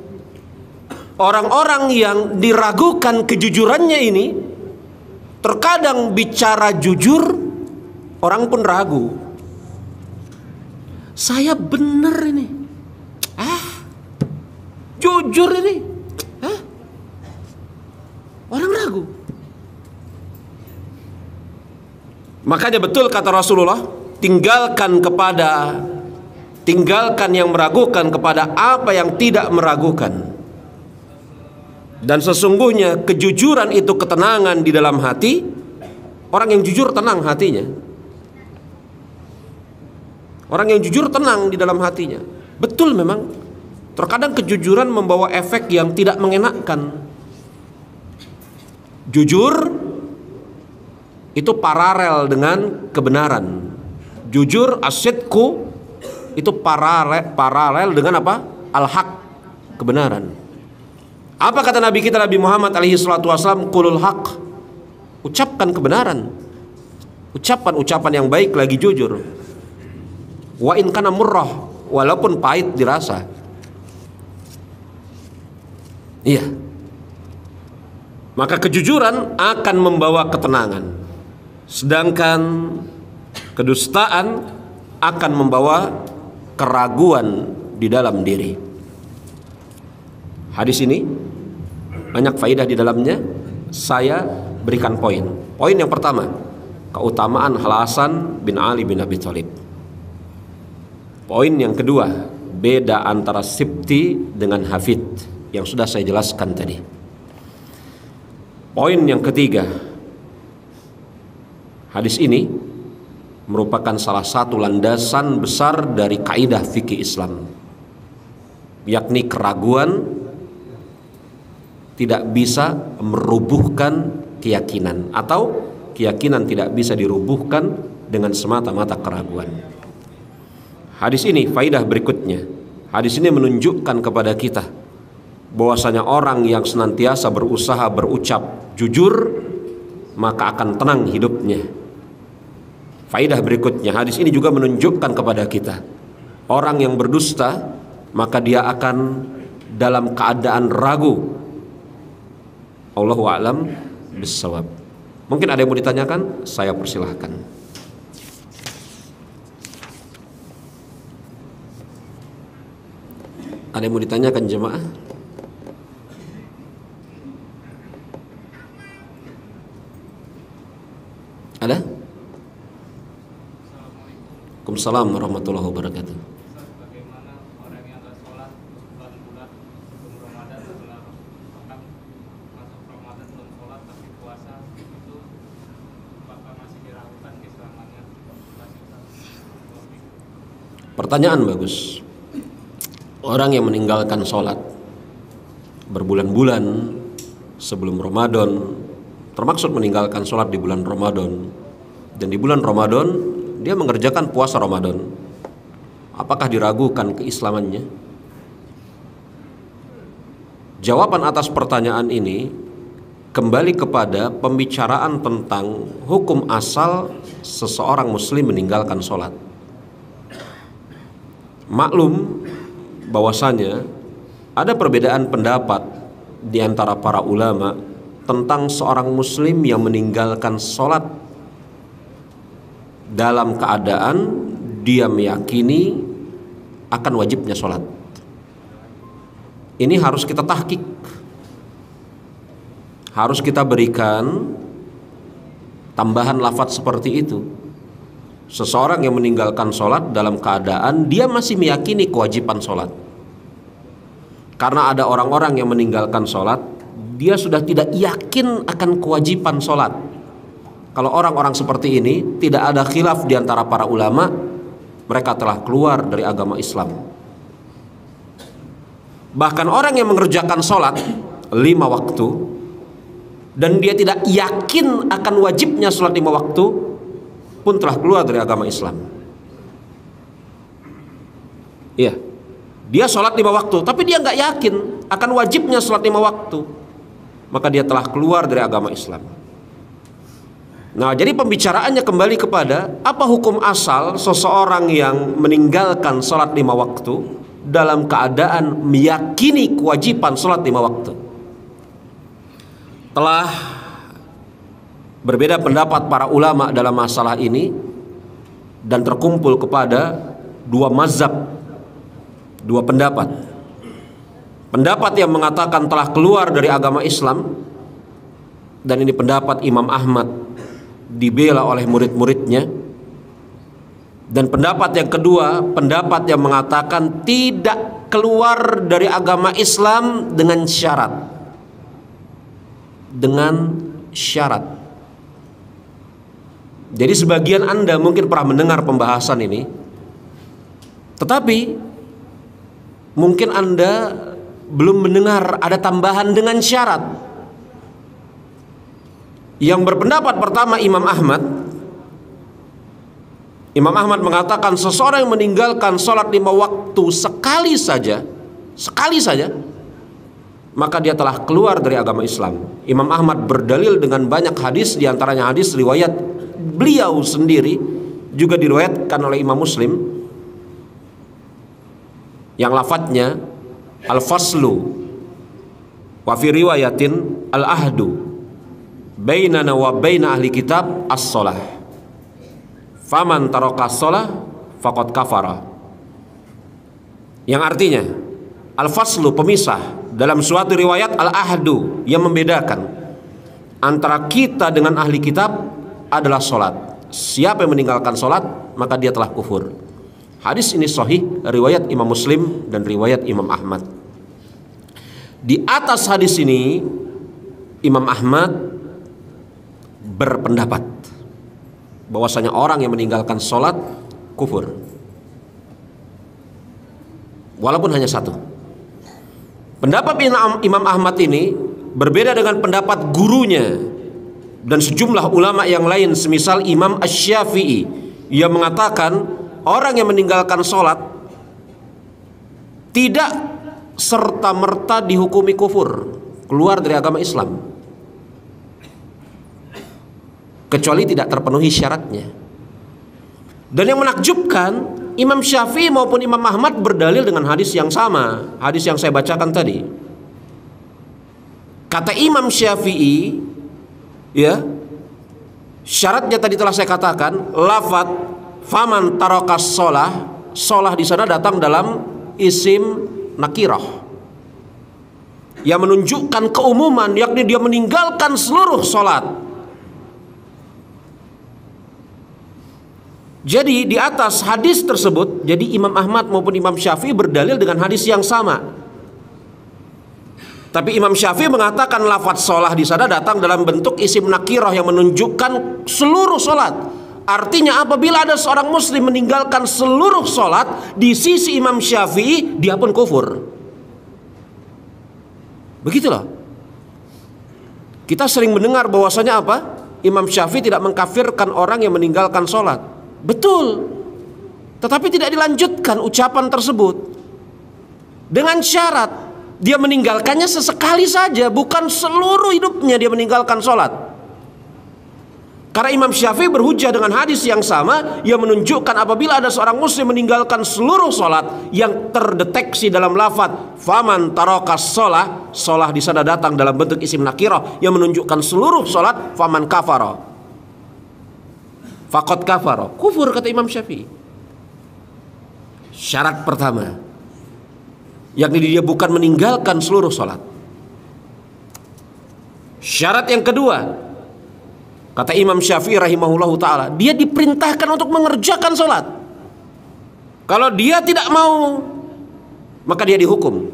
Orang-orang yang diragukan kejujurannya ini terkadang bicara jujur orang pun ragu. Saya benar ini, jujur ini, orang ragu. Makanya betul kata Rasulullah, tinggalkan yang meragukan kepada apa yang tidak meragukan. Dan sesungguhnya kejujuran itu ketenangan di dalam hati. Orang yang jujur tenang hatinya. Orang yang jujur tenang di dalam hatinya. Betul memang, terkadang kejujuran membawa efek yang tidak mengenakkan. Jujur itu paralel dengan kebenaran. Jujur, asidku, itu paralel dengan apa? Al-haq, kebenaran. Apa kata Nabi kita Nabi Muhammad alaihi salatu wasallam? Qulul haq, ucapkan kebenaran. Ucapan yang baik lagi jujur. Wa in kana murrah, walaupun pahit dirasa. Iya. Maka kejujuran akan membawa ketenangan. Sedangkan kedustaan akan membawa keraguan di dalam diri. Hadis ini banyak faedah di dalamnya. Saya berikan poin. Poin yang pertama, keutamaan Hasan bin Ali bin Abi Thalib. Poin yang kedua, beda antara Sibti dengan Hafid yang sudah saya jelaskan tadi. Poin yang ketiga, hadis ini merupakan salah satu landasan besar dari kaidah fikih Islam, yakni keraguan tidak bisa merubuhkan keyakinan, atau keyakinan tidak bisa dirubuhkan dengan semata-mata keraguan. Hadis ini, faidah berikutnya, hadis ini menunjukkan kepada kita bahwasanya orang yang senantiasa berusaha berucap jujur maka akan tenang hidupnya. Faidah berikutnya, hadis ini juga menunjukkan kepada kita orang yang berdusta maka dia akan dalam keadaan ragu. Allahu a'lam bissawab. Mungkin ada yang mau ditanyakan, saya persilahkan. Ada yang mau ditanyakan jemaah? Ada? Waalaikumsalam warahmatullahi wabarakatuh. Bagaimana orang yang gak sholat bulan-bulan sebelum Ramadan, setelah masuk Ramadan belum sholat tapi puasa, itu apakah masih diragukan keislamannya? Pertanyaan bagus. Orang yang meninggalkan sholat berbulan-bulan sebelum Ramadan, termaksud meninggalkan sholat di bulan Ramadan, dan di bulan Ramadan dia mengerjakan puasa Ramadan, apakah diragukan keislamannya? Jawaban atas pertanyaan ini kembali kepada pembicaraan tentang hukum asal seseorang muslim meninggalkan sholat. Maklum bahwasanya ada perbedaan pendapat di antara para ulama tentang seorang muslim yang meninggalkan sholat dalam keadaan dia meyakini akan wajibnya sholat. Ini harus kita tahqiq, harus kita berikan tambahan lafadz seperti itu. Seseorang yang meninggalkan sholat dalam keadaan dia masih meyakini kewajiban sholat. Karena ada orang-orang yang meninggalkan sholat, dia sudah tidak yakin akan kewajiban sholat. Kalau orang-orang seperti ini, tidak ada khilaf di antara para ulama, mereka telah keluar dari agama Islam. Bahkan orang yang mengerjakan sholat 5 waktu dan dia tidak yakin akan wajibnya sholat 5 waktu pun telah keluar dari agama Islam. Iya, dia sholat 5 waktu tapi dia nggak yakin akan wajibnya sholat 5 waktu, maka dia telah keluar dari agama Islam. Nah, jadi pembicaraannya kembali kepada apa hukum asal seseorang yang meninggalkan sholat 5 waktu dalam keadaan meyakini kewajiban sholat 5 waktu. Telah berbeda pendapat para ulama dalam masalah ini dan terkumpul kepada 2 mazhab, 2 pendapat. Pendapat yang mengatakan telah keluar dari agama Islam, dan ini pendapat Imam Ahmad dibela oleh murid-muridnya. Dan pendapat yang kedua, pendapat yang mengatakan tidak keluar dari agama Islam dengan syarat. Dengan syarat. Jadi sebagian Anda mungkin pernah mendengar pembahasan ini, tetapi mungkin Anda belum mendengar ada tambahan dengan syarat. Yang berpendapat pertama Imam Ahmad. Imam Ahmad mengatakan seseorang yang meninggalkan sholat 5 waktu sekali saja, maka dia telah keluar dari agama Islam. Imam Ahmad berdalil dengan banyak hadis, diantaranya hadis riwayat beliau sendiri, juga diriwayatkan oleh Imam Muslim, yang lafadznya al-faslu wa fi riwayatin al-ahdu bainana wa baina ahli kitab as-sholah. Faman taraka shalah faqad kafara. Yang artinya al-faslu, pemisah, dalam suatu riwayat al-ahdu, yang membedakan antara kita dengan ahli kitab adalah sholat. Siapa yang meninggalkan sholat maka dia telah kufur. Hadis ini sahih, riwayat Imam Muslim dan riwayat Imam Ahmad. Di atas hadis ini Imam Ahmad berpendapat bahwasanya orang yang meninggalkan sholat kufur, walaupun hanya satu. Pendapat Imam Ahmad ini berbeda dengan pendapat gurunya dan sejumlah ulama yang lain, semisal Imam Asy-Syafi'i yang mengatakan orang yang meninggalkan sholat tidak serta-merta dihukumi kufur, keluar dari agama Islam, kecuali tidak terpenuhi syaratnya. Dan yang menakjubkan, Imam Syafi'i maupun Imam Ahmad berdalil dengan hadis yang sama, hadis yang saya bacakan tadi. Kata Imam Syafi'i, ya, syaratnya tadi telah saya katakan, lafadz faman tarakas sholah, sholah di sana datang dalam isim nakirah yang menunjukkan keumuman, yakni dia meninggalkan seluruh sholat. Jadi di atas hadis tersebut, jadi Imam Ahmad maupun Imam Syafi'i berdalil dengan hadis yang sama. Tapi Imam Syafi'i mengatakan lafadz sholah di sana datang dalam bentuk isim nakirah yang menunjukkan seluruh sholat. Artinya apabila ada seorang muslim meninggalkan seluruh sholat, di sisi Imam Syafi'i dia pun kufur. Begitulah. Kita sering mendengar bahwasanya apa? Imam Syafi'i tidak mengkafirkan orang yang meninggalkan sholat. Betul, tetapi tidak dilanjutkan ucapan tersebut dengan syarat dia meninggalkannya sesekali saja, bukan seluruh hidupnya dia meninggalkan sholat. Karena Imam Syafi'i berhujjah dengan hadis yang sama yang menunjukkan apabila ada seorang muslim meninggalkan seluruh sholat yang terdeteksi dalam lafadz faman tarakas sholah, sholah di sana datang dalam bentuk isim nakirah yang menunjukkan seluruh sholat, faman kafara faqad kafara, kufur, kata Imam Syafi'i. Syarat pertama, yakni dia bukan meninggalkan seluruh sholat. Syarat yang kedua, kata Imam Syafi'i rahimahullahu ta'ala, dia diperintahkan untuk mengerjakan sholat. Kalau dia tidak mau, maka dia dihukum.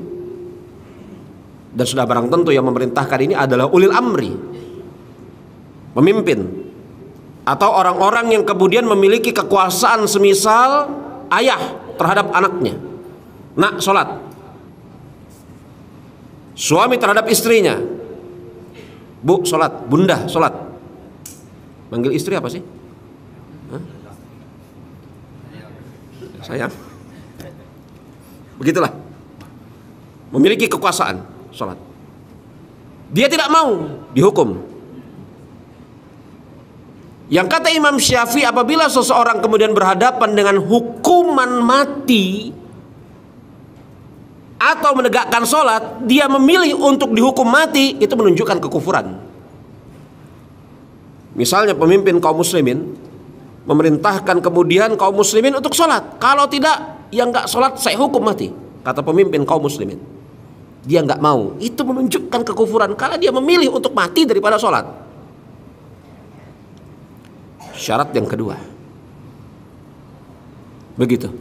Dan sudah barang tentu yang memerintahkan ini adalah ulil amri, pemimpin, atau orang-orang yang kemudian memiliki kekuasaan semisal ayah terhadap anaknya. Nak, sholat. Suami terhadap istrinya, bu, sholat. Bunda, sholat. Manggil istri apa sih? Hah? Sayang. Begitulah. Memiliki kekuasaan, sholat. Dia tidak mau, dihukum. Yang kata Imam Syafi'i, apabila seseorang kemudian berhadapan dengan hukuman mati atau menegakkan sholat, dia memilih untuk dihukum mati, itu menunjukkan kekufuran. Misalnya pemimpin kaum muslimin memerintahkan kemudian kaum muslimin untuk sholat. Kalau tidak, yang nggak sholat saya hukum mati, kata pemimpin kaum muslimin. Dia nggak mau, itu menunjukkan kekufuran karena dia memilih untuk mati daripada sholat. Syarat yang kedua, begitu.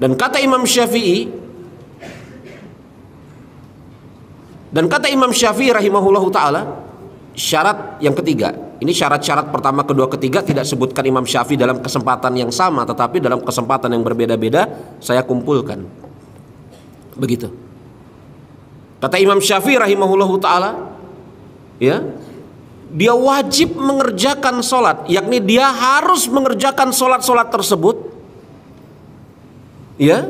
Dan kata Imam Syafi'i, rahimahullahu ta'ala, syarat yang ketiga, ini syarat-syarat pertama, kedua, ketiga tidak sebutkan Imam Syafi'i dalam kesempatan yang sama, tetapi dalam kesempatan yang berbeda-beda saya kumpulkan. Begitu. Kata Imam Syafi'i rahimahullahu ta'ala, ya, dia wajib mengerjakan sholat, yakni dia harus mengerjakan sholat-sholat tersebut, ya,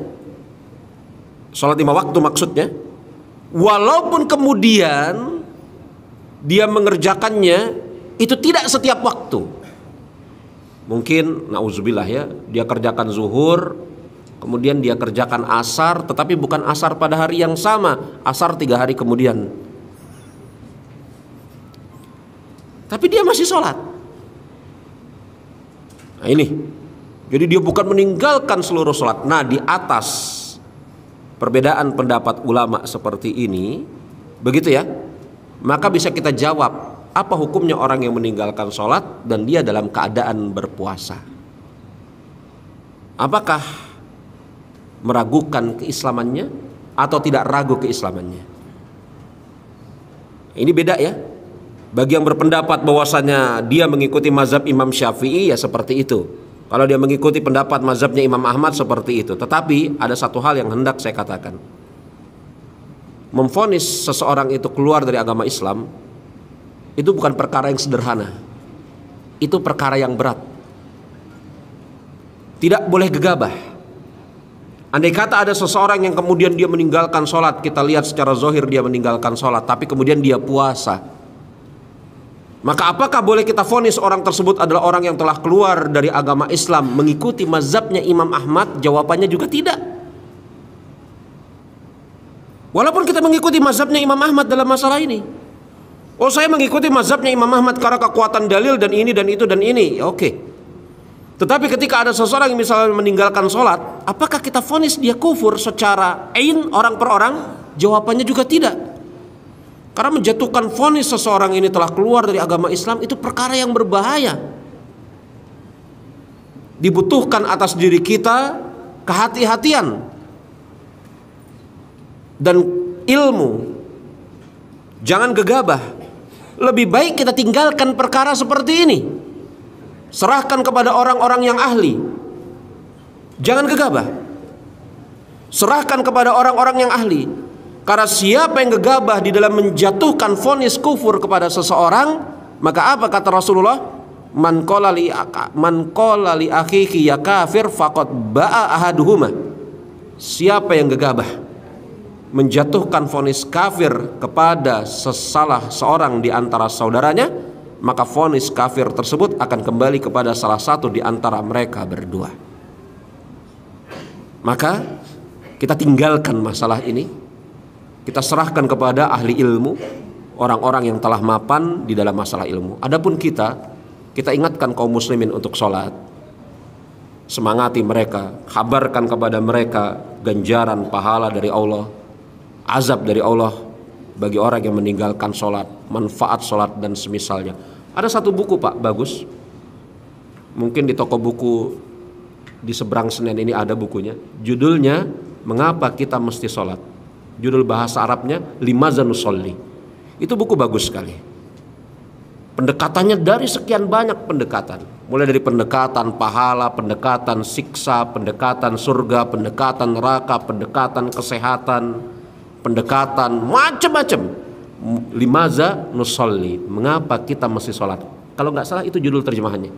sholat 5 waktu maksudnya, walaupun kemudian dia mengerjakannya itu tidak setiap waktu. Mungkin nauzubillah ya, dia kerjakan zuhur, kemudian dia kerjakan asar, tetapi bukan asar pada hari yang sama, asar 3 hari kemudian. Tapi dia masih sholat. Nah ini, jadi dia bukan meninggalkan seluruh sholat. Nah, di atas perbedaan pendapat ulama seperti ini, begitu ya, maka bisa kita jawab apa hukumnya orang yang meninggalkan sholat dan dia dalam keadaan berpuasa. Apakah meragukan keislamannya atau tidak ragu keislamannya? Ini beda ya. Bagi yang berpendapat bahwasanya dia mengikuti mazhab Imam Syafi'i, ya seperti itu. Kalau dia mengikuti pendapat mazhabnya Imam Ahmad, seperti itu. Tetapi ada satu hal yang hendak saya katakan. Memvonis seseorang itu keluar dari agama Islam itu bukan perkara yang sederhana. Itu perkara yang berat. Tidak boleh gegabah. Andai kata ada seseorang yang kemudian dia meninggalkan sholat, kita lihat secara zahir dia meninggalkan sholat, tapi kemudian dia puasa, maka apakah boleh kita vonis orang tersebut adalah orang yang telah keluar dari agama Islam mengikuti mazhabnya Imam Ahmad? Jawabannya juga tidak. Walaupun kita mengikuti mazhabnya Imam Ahmad dalam masalah ini. Oh, saya mengikuti mazhabnya Imam Ahmad karena kekuatan dalil dan ini dan itu dan ini, ya, oke. Tetapi ketika ada seseorang yang misalnya meninggalkan sholat, apakah kita vonis dia kufur secara ain, orang per orang? Jawabannya juga tidak. Karena menjatuhkan vonis seseorang ini telah keluar dari agama Islam itu perkara yang berbahaya. Dibutuhkan atas diri kita kehati-hatian dan ilmu. Jangan gegabah. Lebih baik kita tinggalkan perkara seperti ini. Serahkan kepada orang-orang yang ahli. Jangan gegabah. Serahkan kepada orang-orang yang ahli. Karena siapa yang gegabah di dalam menjatuhkan vonis kufur kepada seseorang, maka apa kata Rasulullah? Man qala li akhihi ya kafir faqad ba'a ahaduhuma. Siapa yang gegabah menjatuhkan vonis kafir kepada salah seorang di antara saudaranya, maka vonis kafir tersebut akan kembali kepada salah satu di antara mereka berdua. Maka kita tinggalkan masalah ini. Kita serahkan kepada ahli ilmu, orang-orang yang telah mapan di dalam masalah ilmu. Adapun kita ingatkan kaum muslimin untuk sholat. semangati mereka, kabarkan kepada mereka ganjaran pahala dari Allah, azab dari Allah bagi orang yang meninggalkan sholat, manfaat sholat dan semisalnya. Ada satu buku Pak, bagus, mungkin di toko buku di seberang Senen ini ada bukunya, judulnya Mengapa Kita Mesti Sholat. Judul bahasa Arabnya Limaza Nusolli. Itu buku bagus sekali. Pendekatannya dari sekian banyak pendekatan, mulai dari pendekatan pahala, pendekatan siksa, pendekatan surga, pendekatan neraka, pendekatan kesehatan, pendekatan macam-macam. Limaza nusolli, mengapa kita mesti sholat. Kalau nggak salah itu judul terjemahannya.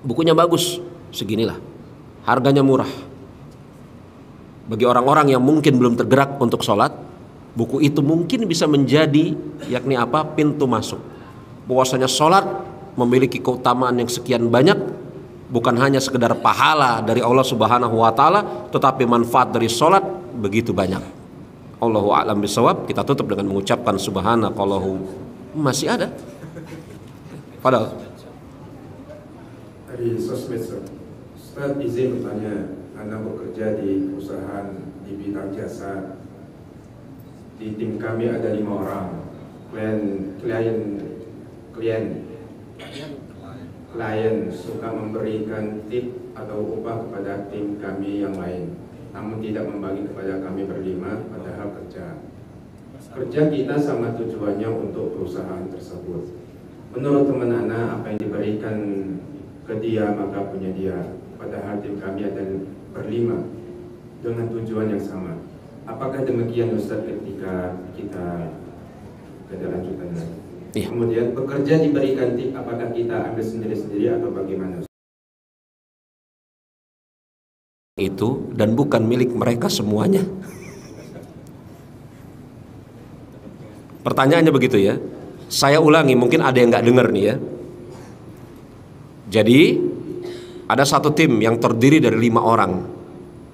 Bukunya bagus, seginilah, harganya murah. Bagi orang-orang yang mungkin belum tergerak untuk sholat, buku itu mungkin bisa menjadi, yakni apa, pintu masuk. Bahwasanya sholat memiliki keutamaan yang sekian banyak, bukan hanya sekedar pahala dari Allah Subhanahu wa Ta'ala, tetapi manfaat dari sholat begitu banyak. Allahu a'lam bishawab. Kita tutup dengan mengucapkan subhanakallahu. Masih ada padahal dari sosmed. Ustaz izin bertanya, Anda bekerja di perusahaan di bidang jasa. Di tim kami ada 5 orang. Klien suka memberikan tip atau upah kepada tim kami yang lain, namun tidak membagi kepada kami berlima, padahal kerja kita sama tujuannya untuk perusahaan tersebut. Menurut teman Ana, apa yang diberikan ke dia maka punya dia, padahal tim kami ada berlima dengan tujuan yang sama. Apakah demikian Ustaz ketika kita ada lanjutannya? Iya. Kemudian bekerja diberikan tip, apakah kita ambil sendiri-sendiri atau bagaimana? Itu dan bukan milik mereka semuanya. Pertanyaannya begitu ya. Saya ulangi, mungkin ada yang nggak dengar nih ya. Jadi ada satu tim yang terdiri dari 5 orang.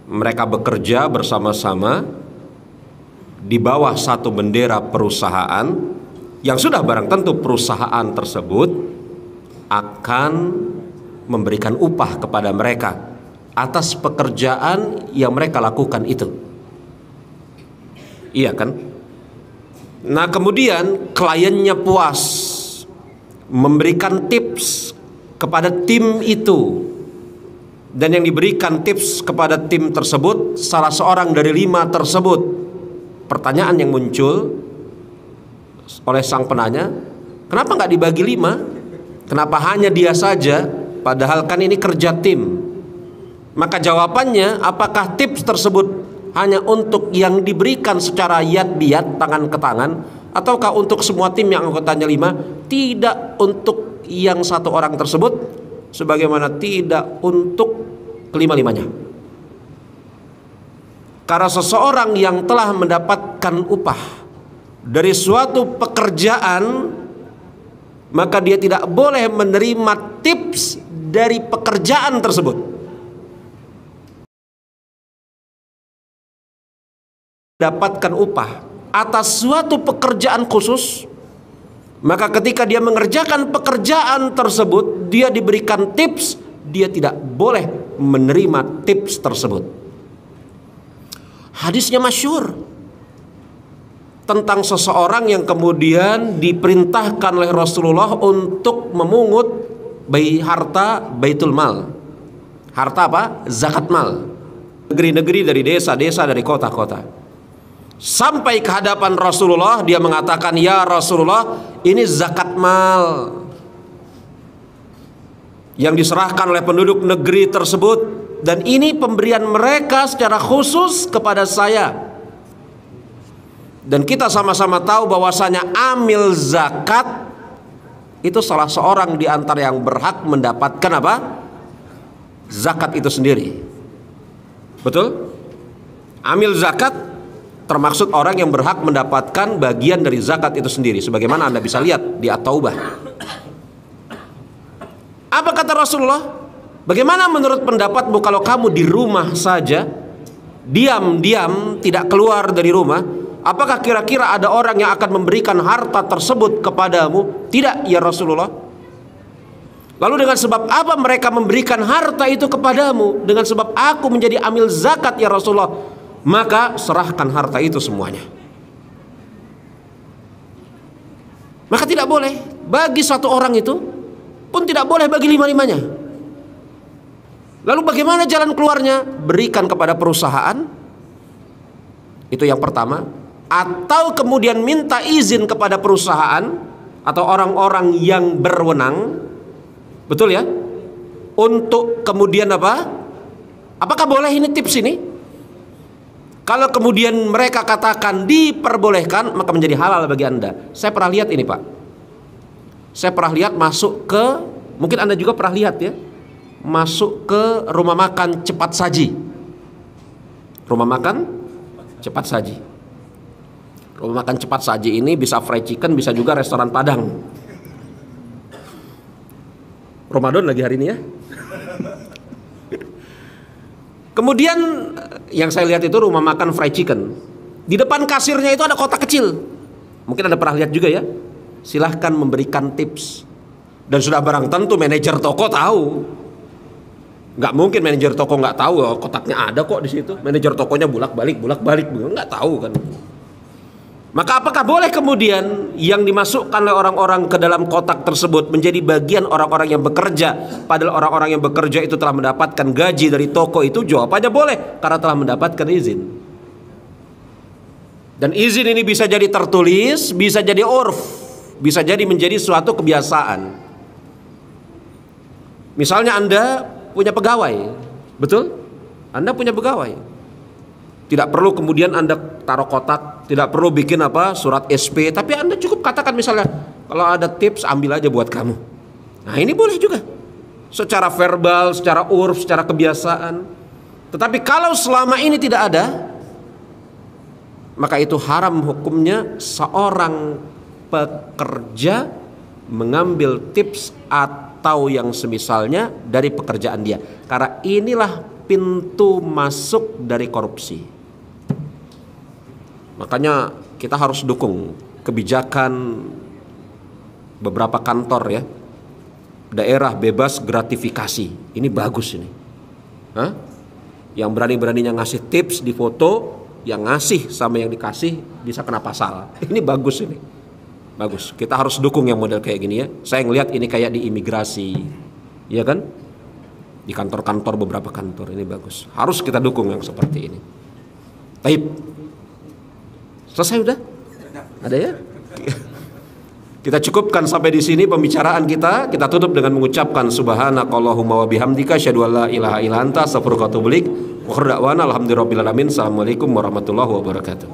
Mereka bekerja bersama-sama di bawah satu bendera perusahaan, yang sudah barang tentu perusahaan tersebut akan memberikan upah kepada mereka atas pekerjaan yang mereka lakukan itu. Iya kan? Nah kemudian kliennya puas, memberikan tips kepada tim itu, dan yang diberikan tips kepada tim tersebut salah seorang dari 5 tersebut. Pertanyaan yang muncul oleh sang penanya, kenapa nggak dibagi 5? Kenapa hanya dia saja? Padahal kan ini kerja tim. Maka jawabannya, apakah tips tersebut hanya untuk yang diberikan secara yad biyad, tangan ke tangan, ataukah untuk semua tim yang anggotanya 5? Tidak untuk yang satu orang tersebut, sebagaimana tidak untuk kelima-limanya. Karena seseorang yang telah mendapatkan upah dari suatu pekerjaan, maka dia tidak boleh menerima tips dari pekerjaan tersebut. Dapatkan upah atas suatu pekerjaan khusus, maka ketika dia mengerjakan pekerjaan tersebut, dia diberikan tips, dia tidak boleh menerima tips tersebut. Hadisnya masyhur tentang seseorang yang kemudian diperintahkan oleh Rasulullah untuk memungut harta baitul mal. Harta apa? Zakat mal. Negeri-negeri, dari desa-desa, dari kota-kota. Sampai ke hadapan Rasulullah, dia mengatakan, "Ya Rasulullah, ini zakat mal yang diserahkan oleh penduduk negeri tersebut, dan ini pemberian mereka secara khusus kepada saya. Dan kita sama-sama tahu bahwasanya amil zakat itu salah seorang di antara yang berhak mendapatkan apa? Zakat itu sendiri. Betul? Amil zakat termaksud orang yang berhak mendapatkan bagian dari zakat itu sendiri, sebagaimana Anda bisa lihat di At-Taubah. Apa kata Rasulullah? Bagaimana menurut pendapatmu kalau kamu di rumah saja, diam-diam tidak keluar dari rumah, apakah kira-kira ada orang yang akan memberikan harta tersebut kepadamu? Tidak ya Rasulullah. Lalu dengan sebab apa mereka memberikan harta itu kepadamu? Dengan sebab aku menjadi amil zakat ya Rasulullah. Maka serahkan harta itu semuanya. Maka tidak boleh bagi satu orang itu, pun tidak boleh bagi lima-limanya. Lalu bagaimana jalan keluarnya? Berikan kepada perusahaan. Itu yang pertama. Atau kemudian minta izin kepada perusahaan atau orang-orang yang berwenang. Betul ya? Untuk kemudian apa? Apakah boleh ini tips ini? Kalau kemudian mereka katakan diperbolehkan, maka menjadi halal bagi Anda. Saya pernah lihat ini Pak. Saya pernah lihat masuk ke, mungkin Anda juga pernah lihat ya, masuk ke rumah makan cepat saji. Rumah makan cepat saji. Rumah makan cepat saji ini bisa fried chicken, bisa juga restoran Padang. Ramadan lagi hari ini ya. Kemudian yang saya lihat itu rumah makan fried chicken. Di depan kasirnya itu ada kotak kecil. Mungkin Anda pernah lihat juga ya. Silahkan memberikan tips. Dan sudah barang tentu manajer toko tahu. Nggak mungkin manajer toko nggak tahu, oh, kotaknya ada kok di situ. Manajer tokonya bolak-balik, nggak tahu kan. Maka apakah boleh kemudian yang dimasukkan oleh orang-orang ke dalam kotak tersebut menjadi bagian orang-orang yang bekerja, padahal orang-orang yang bekerja itu telah mendapatkan gaji dari toko itu? Jawabannya boleh, karena telah mendapatkan izin. Dan izin ini bisa jadi tertulis, bisa jadi urf, bisa jadi menjadi suatu kebiasaan. Misalnya Anda punya pegawai, betul? Anda punya pegawai. Tidak perlu kemudian Anda taruh kotak, tidak perlu bikin apa surat SP, tapi Anda cukup katakan misalnya, kalau ada tips ambil aja buat kamu. Nah ini boleh juga, secara verbal, secara urf, secara kebiasaan. Tetapi kalau selama ini tidak ada, maka itu haram hukumnya seorang pekerja mengambil tips atau yang semisalnya dari pekerjaan dia, karena inilah pintu masuk dari korupsi. Makanya kita harus dukung kebijakan beberapa kantor ya, daerah bebas gratifikasi. Ini bagus ini. Hah? Yang berani-beraninya ngasih tips di foto, yang ngasih sama yang dikasih bisa kena pasal. Ini bagus ini. Bagus. Kita harus dukung yang model kayak gini ya. Saya ngelihat ini kayak di imigrasi, ya kan? Di kantor-kantor, beberapa kantor, ini bagus. Harus kita dukung yang seperti ini. Baik. Selesai udah? Ada ya? Kita cukupkan sampai di sini pembicaraan kita. Kita tutup dengan mengucapkan subhanakallahumma wa bihamdika asyhadu an la ilaha illa anta astaghfiruka wa atubu ilaik. Wa akhiru da'wana alhamdulillahirabbil alamin. Assalamualaikum warahmatullahi wabarakatuh.